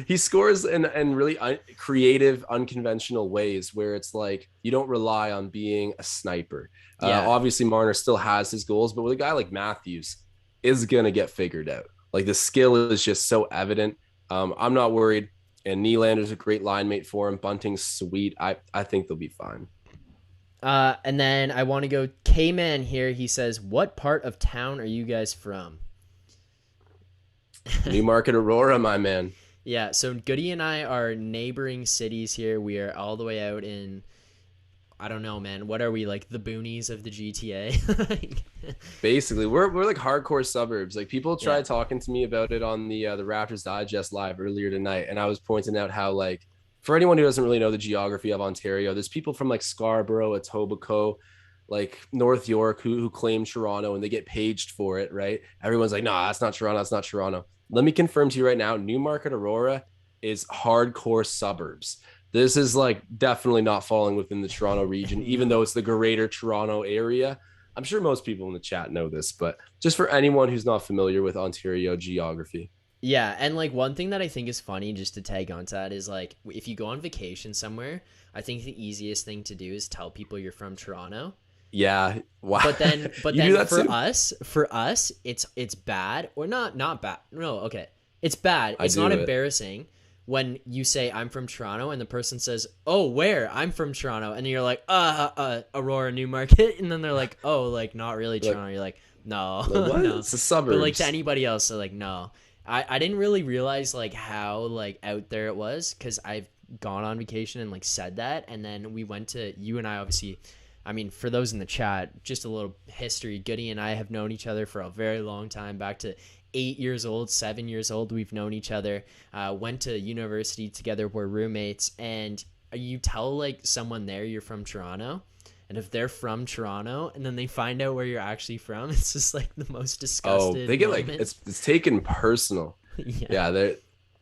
he scores in really creative, unconventional ways where it's like you don't rely on being a sniper. Yeah. Obviously, Marner still has his goals, but with a guy like Matthews, is gonna get figured out. Like the skill is just so evident. I'm not worried. And Nylander's a great line mate for him. Bunting's sweet. I think they'll be fine. And then I want to go K-Man here. He says, "What part of town are you guys from?" Newmarket, Aurora, my man. Yeah, so Goody and I are neighboring cities here. We are all the way out in, I don't know, man. What are we, like the boonies of the GTA? Basically, we're like hardcore suburbs. Like people Yeah. tried talking to me about it on the Raptors Digest live earlier tonight, and I was pointing out how like for anyone who doesn't really know the geography of Ontario, there's people from like Scarborough, Etobicoke, like North York who claim Toronto and they get paged for it, right? Everyone's like, no, that's not Toronto, that's not Toronto. Let me confirm to you right now, Newmarket, Aurora is hardcore suburbs. This is like definitely not falling within the Toronto region, even though it's the greater Toronto area. I'm sure most people in the chat know this, but just for anyone who's not familiar with Ontario geography. Yeah, and like one thing that I think is funny just to tag onto that is like if you go on vacation somewhere, I think the easiest thing to do is tell people you're from Toronto. Yeah. Wow. But then but You do then that too? for us, it's bad or not bad. No, okay. It's bad. I It's not do it. embarrassing when you say I'm from Toronto and the person says, "Oh, where? I'm from Toronto." And you're like, Aurora, Newmarket." And then they're like, "Oh, like not really Like, Toronto." You're like, "No." like what? No. It's the But like to suburbs. anybody else, they're like, "No." I didn't really realize like how like out there it was cuz I've gone on vacation and like said that, and then we went to you and I obviously, I mean, for those in the chat, just a little history. Goody and I have known each other for a very long time, back to 8 years old, 7 years old. We've known each other, went to university together, we're roommates. And you tell like someone there you're from Toronto, and if they're from Toronto and then they find out where you're actually from, it's just like the most Oh, disgusted they get like moment. it's taken personal. Yeah. Yeah,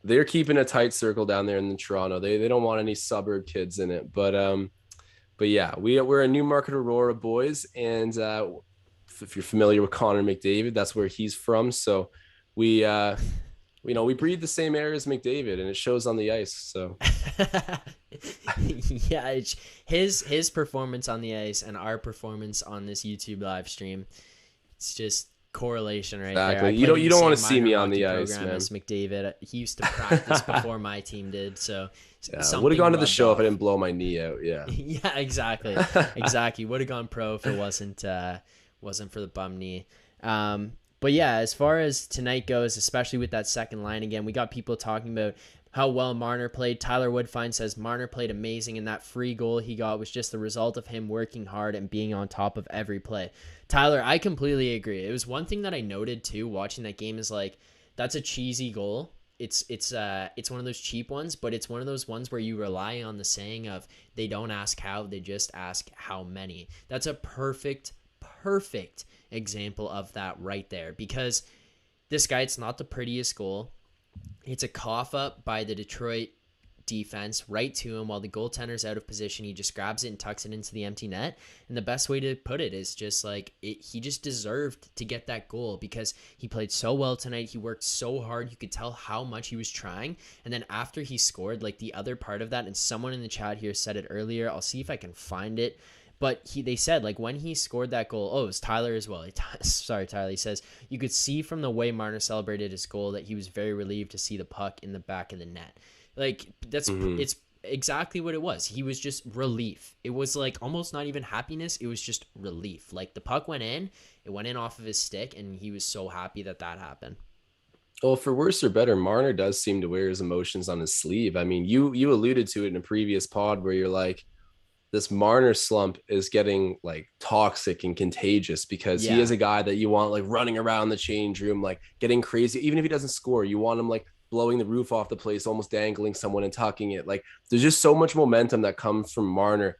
they're keeping a tight circle down there in the Toronto. They don't want any suburb kids in it. But yeah, we're a Newmarket Aurora boys, and if you're familiar with Connor McDavid, that's where he's from. So we we breathe the same air as McDavid, and it shows on the ice. So Yeah, his performance on the ice and our performance on this YouTube live stream, it's just correlation right there. I exactly, played in you the don't want same to see minor me on hockey the ice, program man. as McDavid. He used to practice before my team did, so Yeah, would have something gone to the rubbed show if I off. didn't blow my knee out. Yeah. Yeah, exactly, exactly. Would have gone pro if it wasn't for the bum knee. But yeah, as far as tonight goes, especially with that second line again, we got people talking about how well Marner played. Tyler Woodfine says Marner played amazing, and that free goal he got was just the result of him working hard and being on top of every play. Tyler, I completely agree. It was one thing that I noted too watching that game is like that's a cheesy goal. It's one of those cheap ones, but it's one of those ones where you rely on the saying of they don't ask how, they just ask how many. That's a perfect example of that right there, because this guy, it's not the prettiest goal. It's a cough up by the Detroit defense right to him while the goaltender's out of position. He just grabs it and tucks it into the empty net. And the best way to put it is just like he just deserved to get that goal because he played so well tonight. He worked so hard. You could tell how much he was trying. And then after he scored, like the other part of that, and someone in the chat here said it earlier. I'll see if I can find it. But they said like when he scored that goal, oh, it was Tyler as well. Sorry, Tyler. He says you could see from the way Marner celebrated his goal that he was very relieved to see the puck in the back of the net. Like it's exactly what it was. He was just relief. It was like almost not even happiness. It was just relief. Like the puck went in, it went in off of his stick, and he was so happy that happened. Well, for worse or better, Marner does seem to wear his emotions on his sleeve. I mean, you alluded to it in a previous pod where you're like, this Marner slump is getting like toxic and contagious because he is Yeah. a guy that you want like running around the change room, like getting crazy. Even if he doesn't score, you want him like blowing the roof off the place, almost dangling someone and tucking it. Like there's just so much momentum that comes from Marner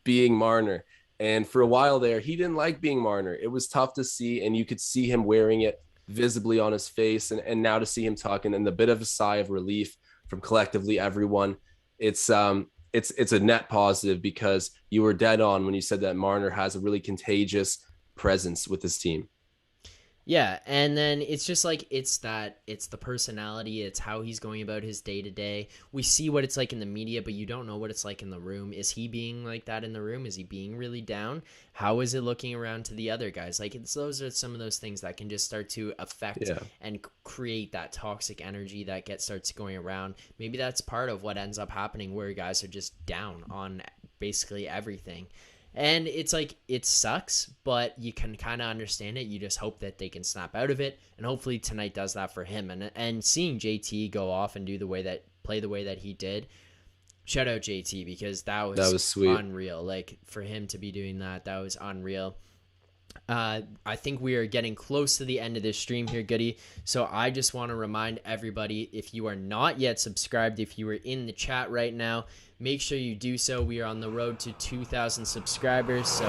being Marner. And for a while there, he didn't like being Marner. It was tough to see, and you could see him wearing it visibly on his face. And now to see him talking and the bit of a sigh of relief from collectively everyone, it's a net positive because you were dead on when you said that Marner has a really contagious presence with his team. Yeah, and then it's just like it's the personality, it's how he's going about his day to day. We see what it's like in the media, but you don't know what it's like in the room. Is he being like that in the room? Is he being really down? How is it looking around to the other guys? Like those are some of those things that can just start to affect Yeah. and create that toxic energy that starts going around. Maybe that's part of what ends up happening where guys are just down on basically everything. And it's like, it sucks, but you can kind of understand it. You just hope that they can snap out of it. And hopefully tonight does that for him. And seeing JT go off and play the way that he did, shout out JT, because that That was was sweet. unreal. Like for him to be doing that was unreal. I think we are getting close to the end of this stream here, Goody. So I just want to remind everybody, if you are not yet subscribed, if you are in the chat right now, make sure you do so. We are on the road to 2,000 subscribers. So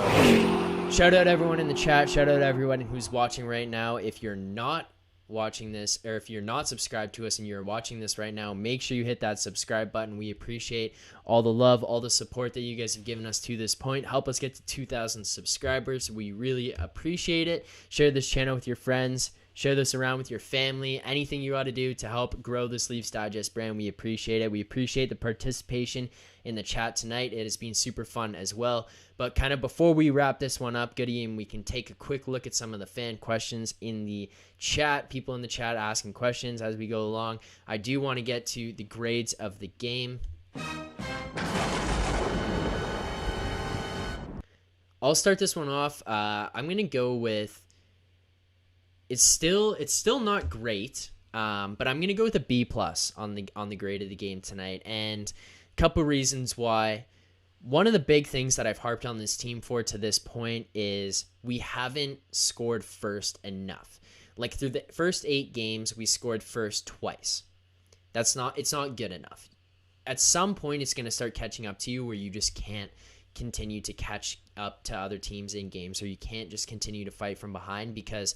shout out everyone in the chat. Shout out everyone who's watching right now. If you're not watching this, or if you're not subscribed to us and you're watching this right now, make sure you hit that subscribe button. We appreciate all the love, all the support that you guys have given us to this point. Help us get to 2,000 subscribers. We really appreciate it. Share this channel with your friends. Share this around with your family. Anything you ought to do to help grow this Leafs Digest brand, we appreciate it. We appreciate the participation in the chat tonight. It has been super fun as well. But kind of before we wrap this one up, Goody, and we can take a quick look at some of the fan questions in the chat. People in the chat asking questions as we go along. I do want to get to the grades of the game. I'll start this one off. I'm going to go with... It's still not great, but I'm gonna go with a B+ on the grade of the game tonight, and a couple reasons why. One of the big things that I've harped on this team for to this point is we haven't scored first enough. Like through the first 8 games, we scored first twice. It's not good enough. At some point, it's gonna start catching up to you where you just can't continue to catch up to other teams in games, or you can't just continue to fight from behind because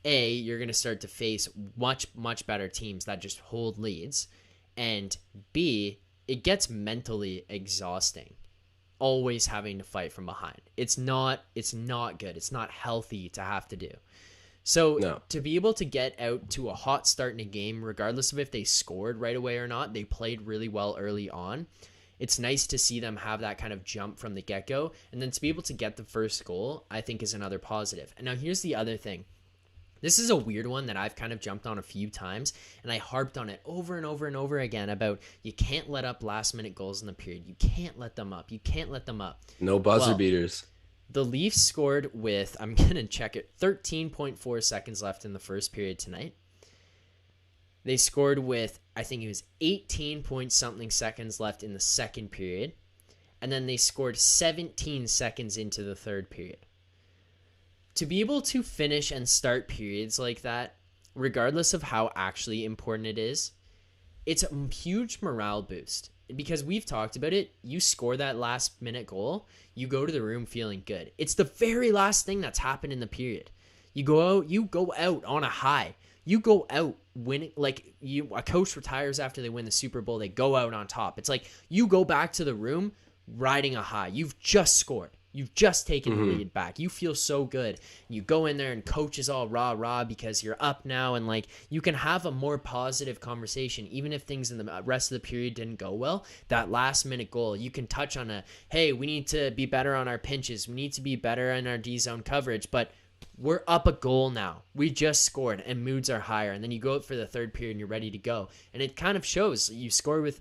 A, you're going to start to face much, much better teams that just hold leads. And B, it gets mentally exhausting, always having to fight from behind. It's not good. It's not healthy to have to do. So No. to be able to get out to a hot start in a game, regardless of if they scored right away or not, they played really well early on. It's nice to see them have that kind of jump from the get-go. And then to be able to get the first goal, I think is another positive. And now here's the other thing. This is a weird one that I've kind of jumped on a few times, and I harped on it over and over and over again about you can't let up last-minute goals in the period. You can't let them up. You can't let them up. No buzzer beaters. The Leafs scored with, I'm going to check it, 13.4 seconds left in the first period tonight. They scored with, I think it was 18 point something seconds left in the second period, and then they scored 17 seconds into the third period. To be able to finish and start periods like that, regardless of how actually important it is, it's a huge morale boost. Because we've talked about it, you score that last minute goal, you go to the room feeling good. It's the very last thing that's happened in the period. You go out on a high. You go out winning, like a coach retires after they win the Super Bowl, they go out on top. It's like you go back to the room riding a high. You've just scored. You've just taken the lead back. You feel so good. You go in there and coach is all rah because you're up now, and like you can have a more positive conversation even if things in the rest of the period didn't go well. That last minute goal, you can touch on hey, we need to be better on our pinches. We need to be better in our D zone coverage, but we're up a goal now. We just scored and moods are higher. And then you go out for the third period and you're ready to go. And it kind of shows. You score with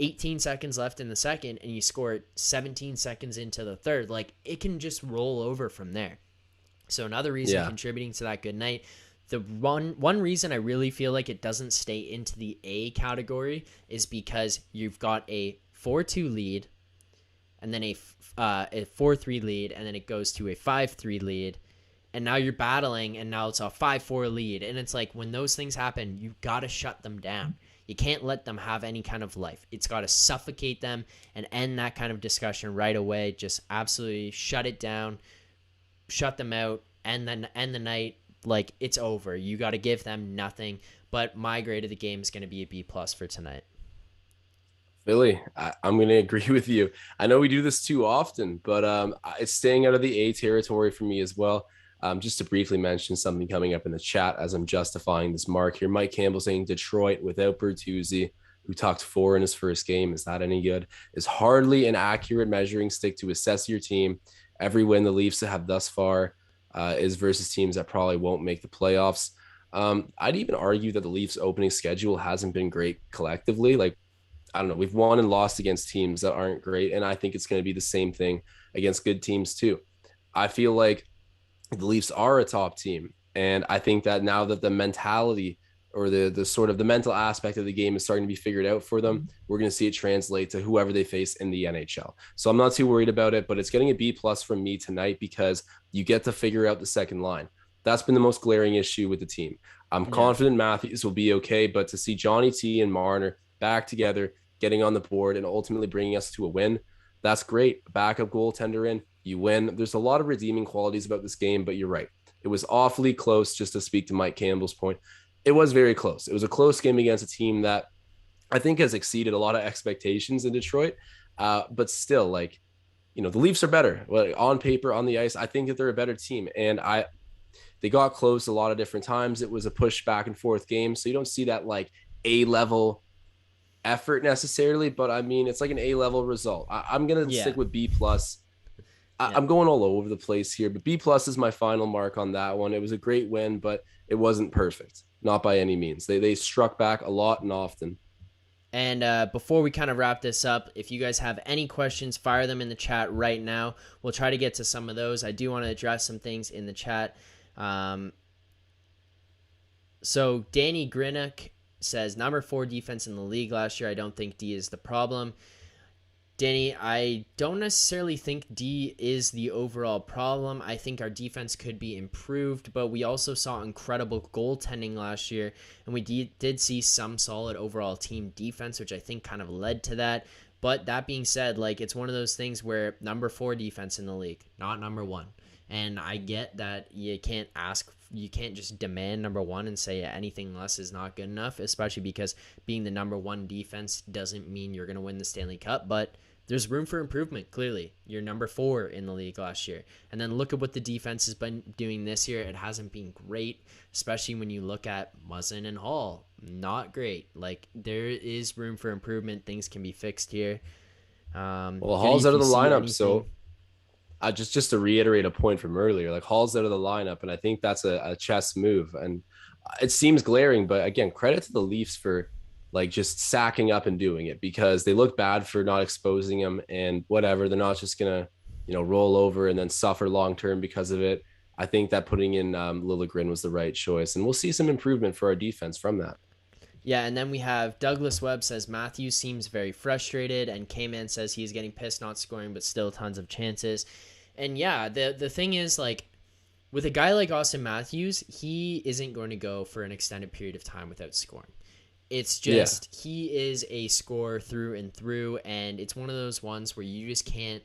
18 seconds left in the second and you score 17 seconds into the third. Like it can just roll over from there. So another reason contributing to that good night. The one reason I really feel like it doesn't stay into the A category is because you've got a 4-2 lead. and then a 4-3 lead, and then it goes to a 5-3 lead, and now you're battling, and now it's a 5-4 lead. And it's like, when those things happen, you got to shut them down. You can't let them have any kind of life. It's got to suffocate them and end that kind of discussion right away. Just absolutely shut it down, shut them out, and then end the night like it's over. You got to give them nothing. But my grade of the game is going to be a B+ for tonight. Philly, I'm going to agree with you. I know we do this too often, but it's staying out of the A territory for me as well. Just to briefly mention something coming up in the chat as I'm justifying this mark here. Mike Campbell saying Detroit without Bertuzzi, who talked 4 in his first game. Is that any good? Is hardly an accurate measuring stick to assess your team. Every win the Leafs have thus far is versus teams that probably won't make the playoffs. I'd even argue that the Leafs opening schedule hasn't been great collectively. Like, I don't know, we've won and lost against teams that aren't great. And I think it's going to be the same thing against good teams too. I feel like the Leafs are a top team. And I think that now that the mentality or the sort of the mental aspect of the game is starting to be figured out for them, we're going to see it translate to whoever they face in the NHL. So I'm not too worried about it, but it's getting a B+ from me tonight because you get to figure out the second line. That's been the most glaring issue with the team. I'm confident Matthews will be okay, but to see Johnny T and Marner back together, getting on the board and ultimately bringing us to a win, that's great. Backup goaltender in, you win. There's a lot of redeeming qualities about this game, but you're right. It was awfully close, just to speak to Mike Campbell's point. It was very close. It was a close game against a team that I think has exceeded a lot of expectations in Detroit. But still, like, you know, the Leafs are better. Well, on paper, on the ice, I think that they're a better team. And they got close a lot of different times. It was a push back and forth game. So you don't see that like A-level effort necessarily, but I mean, it's like an A-level result. I'm going to stick with B+. I'm going all over the place here, but B+ is my final mark on that one. It was a great win, but it wasn't perfect. Not by any means. They struck back a lot and often. And before we kind of wrap this up, if you guys have any questions, fire them in the chat right now. We'll try to get to some of those. I do want to address some things in the chat. So Danny Grinnock says, number 4 defense in the league last year. I don't think D is the problem. Danny, I don't necessarily think D is the overall problem. I think our defense could be improved, but we also saw incredible goaltending last year, and we did see some solid overall team defense, which I think kind of led to that. But that being said, like, it's one of those things where number 4 defense in the league, not number 1. And I get that you can't just demand number 1 and say anything less is not good enough, especially because being the number 1 defense doesn't mean you're going to win the Stanley Cup, but there's room for improvement, clearly. You're number 4 in the league last year. And then look at what the defense has been doing this year. It hasn't been great, especially when you look at Muzzin and Hall. Not great. Like, there is room for improvement. Things can be fixed here. Well, Hall's out of the lineup, so just to reiterate a point from earlier, like, Hall's out of the lineup, and I think that's a chess move. And it seems glaring, but again, credit to the Leafs for like just sacking up and doing it, because they look bad for not exposing him and whatever. They're not just going to, you know, roll over and then suffer long-term because of it. I think that putting in Liljegren was the right choice, and we'll see some improvement for our defense from that. Yeah, and then we have Douglas Webb says Matthews seems very frustrated, and K-Man says he's getting pissed not scoring, but still tons of chances. And yeah, the thing is, like, with a guy like Austin Matthews, he isn't going to go for an extended period of time without scoring. It's just, he is a scorer through and through, and it's one of those ones where you just can't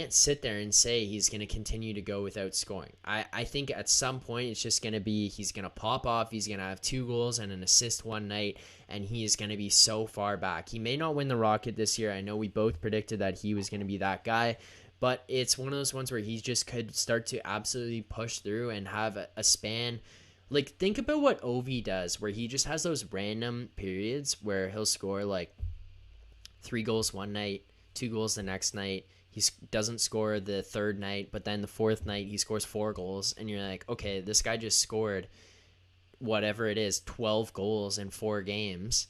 sit there and say he's going to continue to go without scoring. I think at some point it's just going to be, he's going to pop off, he's going to have 2 goals and an assist one night, and he is going to be so far back. He may not win the Rocket this year. I know we both predicted that he was going to be that guy, but it's one of those ones where he just could start to absolutely push through and have a span. Like, think about what Ovi does, where he just has those random periods where he'll score, like, 3 goals one night, 2 goals the next night. He doesn't score the third night, but then the fourth night he scores 4 goals, and you're like, okay, this guy just scored whatever it is, 12 goals in 4 games,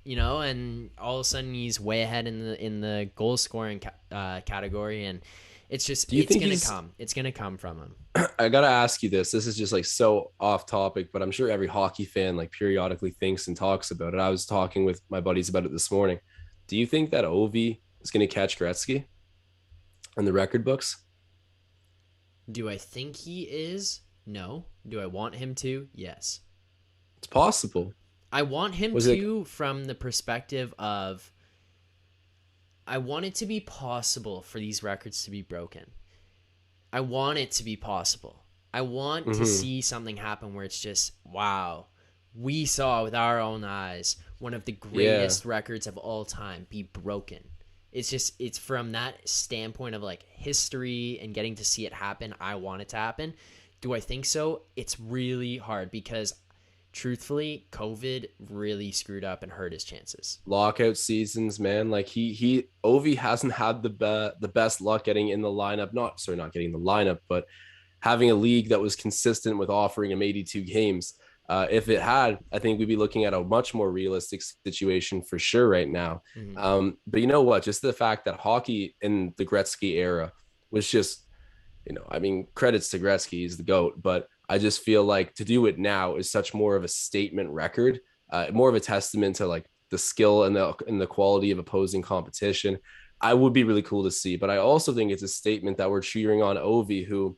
you know, and all of a sudden he's way ahead in the goal scoring category, and it's just, it's gonna come from him. I gotta ask you this. This is just like so off topic, but I'm sure every hockey fan like periodically thinks and talks about it. I was talking with my buddies about it this morning. Do you think that Ovi is going to catch Gretzky in the record books? Do I think he is? No. Do I want him to? Yes. It's possible. I want him Was it? to from the perspective of I want it to be possible for these records to be broken. I want it to be possible. I want to Mm-hmm. see something happen where it's just, wow, we saw with our own eyes one of the Yeah. greatest records of all time be broken. It's from that standpoint of like history and getting to see it happen. I want it to happen. Do I think so? It's really hard because truthfully, COVID really screwed up and hurt his chances. Lockout seasons, man. Like Ovi hasn't had the best luck getting in the lineup. Not getting the lineup, but having a league that was consistent with offering him 82 games. If it had, I think we'd be looking at a much more realistic situation for sure right now. Mm-hmm. But you know what? Just the fact that hockey in the Gretzky era was just, I mean, credits to Gretzky, he's the GOAT, but I just feel like to do it now is such more of a statement record, more of a testament to like the skill and the quality of opposing competition. I would be really cool to see, but I also think it's a statement that we're cheering on Ovi, who,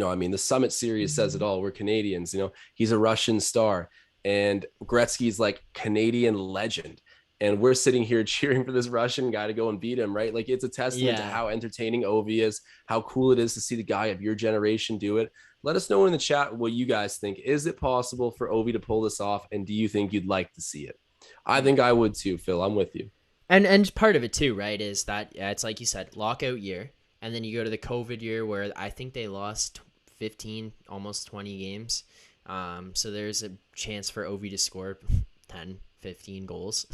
I mean, the Summit Series says it all. We're Canadians, he's a Russian star, and Gretzky's like Canadian legend. And we're sitting here cheering for this Russian guy to go and beat him, right? Like it's a testament to Yeah. how entertaining Ovi is, how cool it is to see the guy of your generation do it. Let us know in the chat what you guys think. Is it possible for Ovi to pull this off? And do you think you'd like to see it? I think I would too, Phil. I'm with you. And part of it too, right, is that it's like you said, lockout year, and then you go to the COVID year where I think they lost 15, almost 20 games. So there's a chance for Ovi to score 10, 15 goals.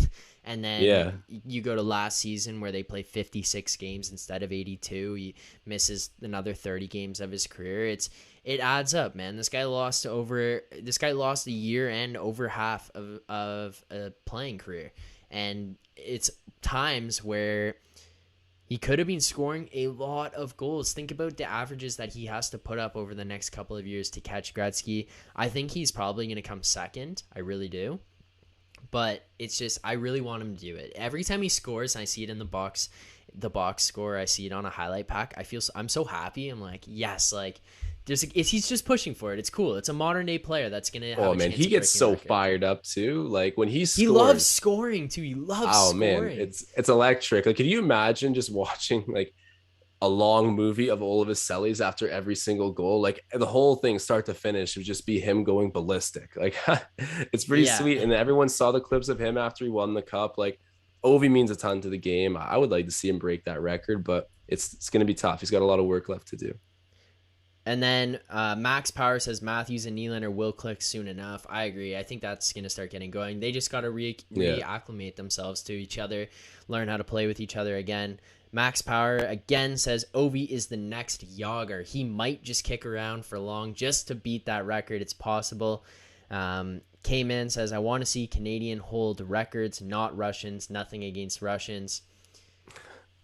And then you go to last season where they play 56 games instead of 82. He misses another 30 games of his career. It adds up, man. This guy lost a year and over half of a playing career. And it's times where he could have been scoring a lot of goals. Think about the averages that he has to put up over the next couple of years to catch Gretzky. I think he's probably going to come second. I really do. But it's just, I really want him to do it. Every time he scores, and I see it in the box score, I see it on a highlight pack, I'm so happy. I'm like, yes, like, he's just pushing for it. It's cool. It's a modern day player that's going to have a man, chance he gets so record. fired up too. Like when he scores, he loves scoring too. He loves scoring. Man, it's electric. Like, can you imagine just watching like a long movie of all of his sellies after every single goal? Like the whole thing start to finish would just be him going ballistic. Like it's pretty sweet. And everyone saw the clips of him after he won the cup. Like Ovi means a ton to the game. I would like to see him break that record, but it's going to be tough. He's got a lot of work left to do. And then Max Power says Matthews and Nylander will click soon enough. I agree. I think that's going to start getting going. They just got to reacclimate themselves to each other, learn how to play with each other again. Max Power again says Ovi is the next Yager. He might just kick around for long just to beat that record. It's possible. K-Man says, I want to see Canadian hold records, not Russians. Nothing against Russians.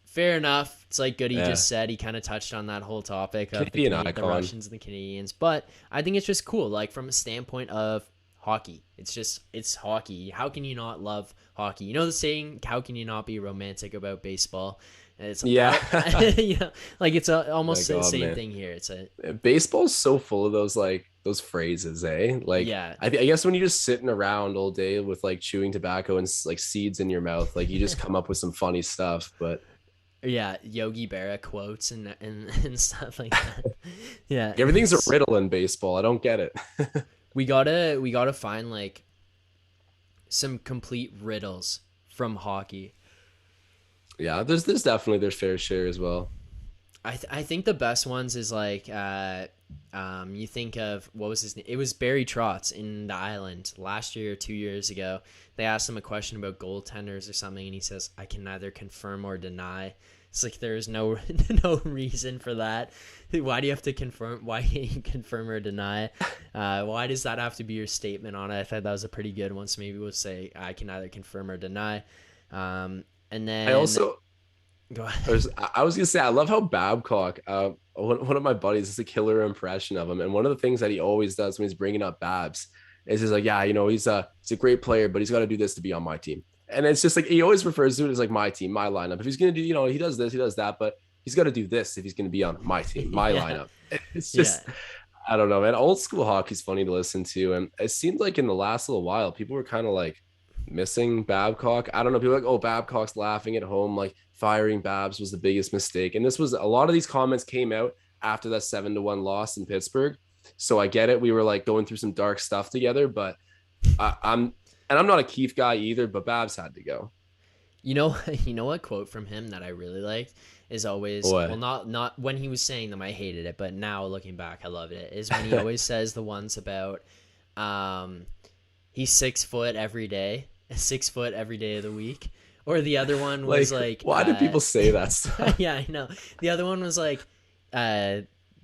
Fair enough. It's like Goody just said. He kind of touched on that whole topic of the Russians and the Canadians. But I think it's just cool, like from a standpoint of hockey. It's hockey. How can you not love hockey? You know the saying, how can you not be romantic about baseball? It's like it's almost the same thing here. Baseball's so full of those phrases, eh? Like, I guess when you're just sitting around all day with like chewing tobacco and like seeds in your mouth, like you just come up with some funny stuff. But yeah, Yogi Berra quotes and stuff like that. Yeah, everything's a riddle in baseball. I don't get it. we gotta find like some complete riddles from hockey. Yeah, there's definitely their fair share as well. I think the best ones is like you think of, what was his name? It was Barry Trotz in the Island last year or 2 years ago. They asked him a question about goaltenders or something, and he says, I can neither confirm or deny. It's like there's no reason for that. Why do you have to confirm? Why can't you confirm or deny? Why does that have to be your statement on it? I thought that was a pretty good one. So maybe we'll say I can neither confirm or deny. And then I also go ahead. I was gonna say, I love how Babcock, one of my buddies, is a killer impression of him, and one of the things that he always does when he's bringing up Babs is he's like, yeah, he's a great player, but he's got to do this to be on my team. And it's just like he always refers to it as like my team, my lineup. If he's gonna do, he does this, he does that, but he's got to do this if he's gonna be on my team, my Yeah. lineup. It's Yeah. just I don't know, man. Old school hockey's funny to listen to, and it seemed like in the last little while, people were kind of like missing Babcock. I don't know. People are like, oh, Babcock's laughing at home, like firing Babs was the biggest mistake. And this was a lot of these comments came out after that 7-1 loss in Pittsburgh. So I get it. We were like going through some dark stuff together, but I'm not a Keefe guy either, but Babs had to go. You know what quote from him that I really liked is always, What? well, not when he was saying them I hated it, but now looking back I loved it. Is when he always says the ones about he's 6 foot every day, 6 foot every day of the week. Or the other one was like why do people say that stuff? yeah, I know. The other one was like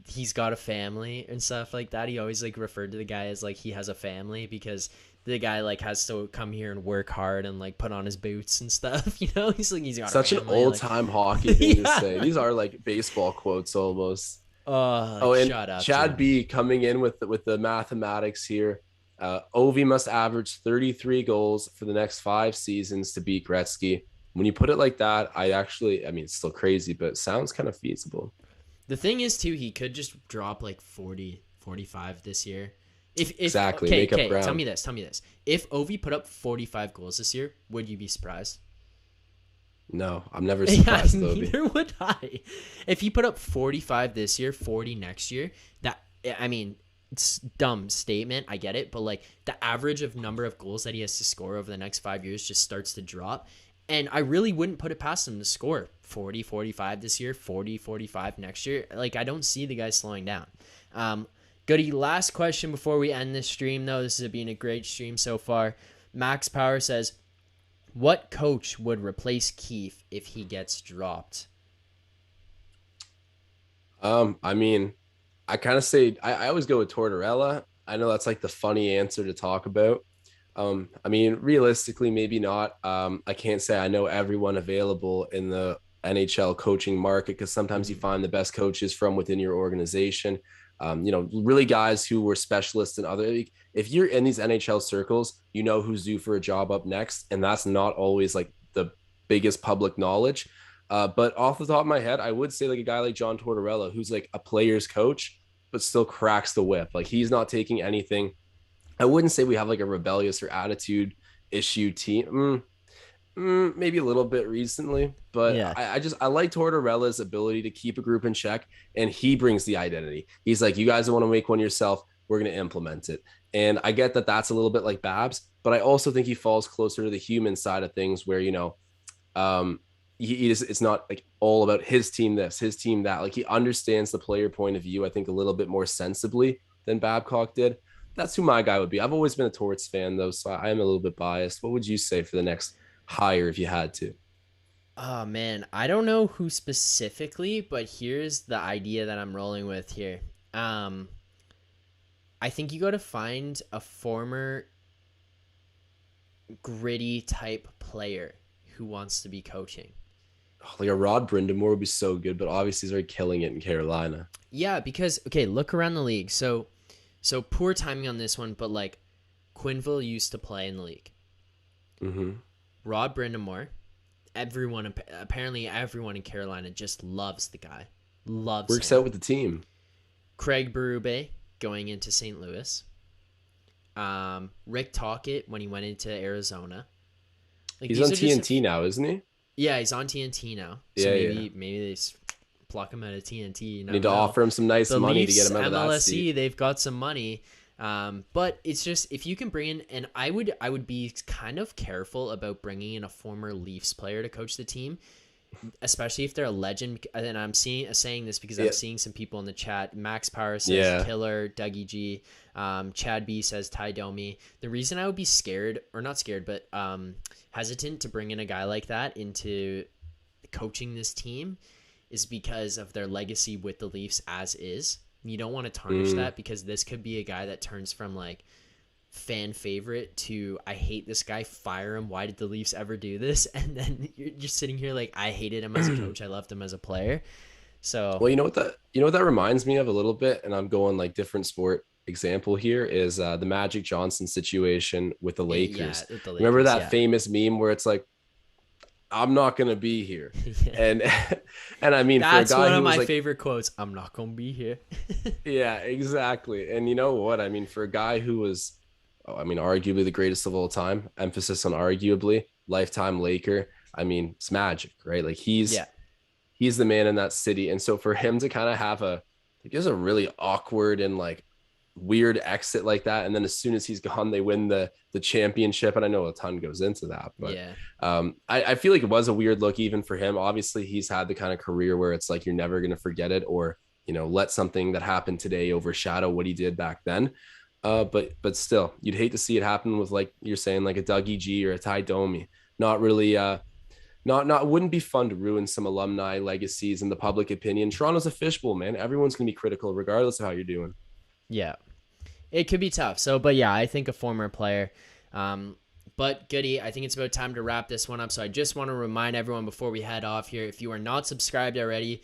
he's got a family and stuff like that. He always like referred to the guy as like he has a family because the guy like has to come here and work hard and like put on his boots and stuff. He's like he's got Such a an family, old time hockey thing Yeah. to say. These are like baseball quotes almost. Oh, And shut up, Chad Jim. B coming in with the mathematics here. Ovi must average 33 goals for the next 5 seasons to beat Gretzky. When you put it like that, I mean, it's still crazy, but it sounds kind of feasible. The thing is too, he could just drop like 40, 45 this year. If Exactly, okay, make up ground. tell me this. If Ovi put up 45 goals this year, would you be surprised? No, I'm never Yeah, surprised, Ovi. neither would I. If he put up 45 this year, 40 next year, I mean, it's a dumb statement, I get it, but like the average of number of goals that he has to score over the next 5 years just starts to drop. And I really wouldn't put it past him to score 40, 45 this year, 40, 45 next year. Like, I don't see the guy slowing down. Goody, last question before we end this stream, though. This has been a great stream so far. Max Power says, what coach would replace Keefe if he gets dropped? I mean, I kind of say I always go with Tortorella. I know that's like the funny answer to talk about. I mean, realistically, maybe not. I can't say I know everyone available in the NHL coaching market because sometimes you find the best coaches from within your organization. Really guys who were specialists in other. If you're in these NHL circles, you know who's due for a job up next, and that's not always like the biggest public knowledge. But off the top of my head, I would say like a guy like John Tortorella, who's like a player's coach, but still cracks the whip. Like he's not taking anything. I wouldn't say we have like a rebellious or attitude issue team. Maybe a little bit recently, but Yeah. I like Tortorella's ability to keep a group in check, and he brings the identity. He's like, you guys don't want to make one yourself. We're going to implement it. And I get that that's a little bit like Babs, but I also think he falls closer to the human side of things where, it's not like all about his team this, his team that. Like he understands the player point of view, I think, a little bit more sensibly than Babcock did. That's who my guy would be. I've always been a Torts fan, though, so I am a little bit biased. What would you say for the next hire if you had to? Oh, man. I don't know who specifically, but here's the idea that I'm rolling with here. I think you got to find a former gritty type player who wants to be coaching. Like a Rod Brindamore would be so good, but obviously he's already killing it in Carolina. Yeah, because, okay, look around the league. So poor timing on this one, but like Quinville used to play in the league. Mm-hmm. Rod Brindamore, apparently everyone in Carolina just loves the guy. Works him. out with the team. Craig Berube going into St. Louis. Rick Tocchet when he went into Arizona. Like, He's on TNT now, isn't he? Yeah, he's on TNT now. So maybe they pluck him out of TNT. Need to offer him some nice money to get him out of that seat. They've got some money. But it's just, if you can bring in, and I would be kind of careful about bringing in a former Leafs player to coach the team, especially if they're a legend. And I'm saying this because I'm seeing some people in the chat. Max Power says Killer, Dougie G. Chad B says Ty Domi. The reason I would be scared, or not scared, but hesitant to bring in a guy like that into coaching this team is because of their legacy with the Leafs as is. You don't want to tarnish that, because this could be a guy that turns from like fan favorite to I hate this guy, fire him, why did the Leafs ever do this? And then you're just sitting here like, I hated him as a coach, I loved him as a player. So well, you know what that reminds me of a little bit, and I'm going like different sport. example here is the Magic Johnson situation with the Yeah, Lakers. with the Remember Lakers, that yeah. famous meme where it's like, I'm not gonna be here. Yeah. And and I mean for a That's guy one of who was my like, favorite quotes. I'm not gonna be here. yeah, exactly. And you know what? I mean, for a guy who was, oh, I mean, arguably the greatest of all time, emphasis on arguably, lifetime Laker. I mean, it's magic, right? Like Yeah. he's the man in that city. And so for him to kind of have like there's a really awkward and like weird exit like that. And then as soon as he's gone, they win the championship. And I know a ton goes into that, but Yeah. I feel like it was a weird look even for him. Obviously, he's had the kind of career where it's like you're never gonna forget it, or let something that happened today overshadow what he did back then. But still, you'd hate to see it happen with, like you're saying, like a Dougie G or a Ty Domi. Not really not wouldn't be fun to ruin some alumni legacies and the public opinion. Toronto's a fishbowl, man. Everyone's gonna be critical regardless of how you're doing. Yeah. It could be tough. So, but yeah, I think a former player. But Goody, I think it's about time to wrap this one up. So I just want to remind everyone before we head off here, if you are not subscribed already,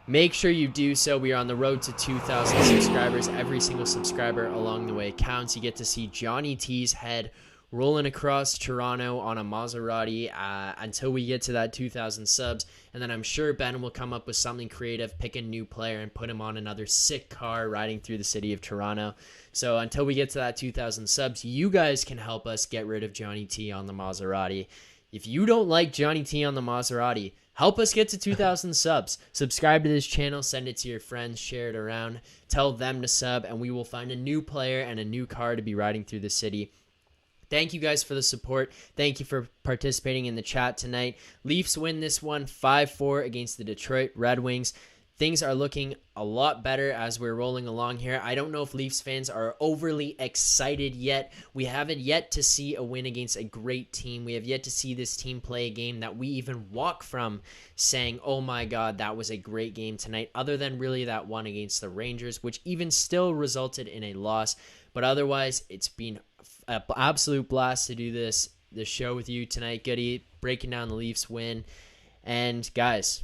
make sure you do so. We are on the road to 2,000 subscribers. Every single subscriber along the way counts. You get to see Johnny T's head rolling across Toronto on a Maserati until we get to that 2,000 subs. And then I'm sure Ben will come up with something creative, pick a new player, and put him on another sick car riding through the city of Toronto. So until we get to that 2,000 subs, you guys can help us get rid of Johnny T on the Maserati. If you don't like Johnny T on the Maserati, help us get to 2,000 subs. Subscribe to this channel, send it to your friends, share it around, tell them to sub, and we will find a new player and a new car to be riding through the city. Thank you guys for the support. Thank you for participating in the chat tonight. Leafs win this one 5-4 against the Detroit Red Wings. Things are looking a lot better as we're rolling along here. I don't know if Leafs fans are overly excited yet. We haven't yet to see a win against a great team. We have yet to see this team play a game that we even walk from saying, oh my God, that was a great game tonight, other than really that one against the Rangers, which even still resulted in a loss. But otherwise, it's been an absolute blast to do this show with you tonight, Goody, breaking down the Leafs win. And guys,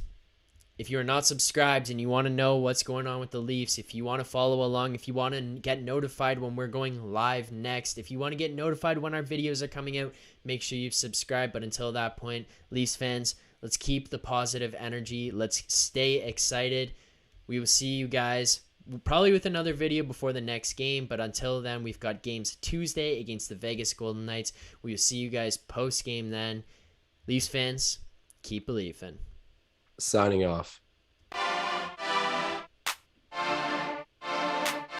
if you're not subscribed and you want to know what's going on with the Leafs, if you want to follow along, if you want to get notified when we're going live next, if you want to get notified when our videos are coming out, make sure you've subscribed. But until that point, Leafs fans, let's keep the positive energy. Let's stay excited. We will see you guys probably with another video before the next game, but until then, we've got games Tuesday against the Vegas Golden Knights. We will see you guys post-game then. Leafs fans, keep believing. Signing off.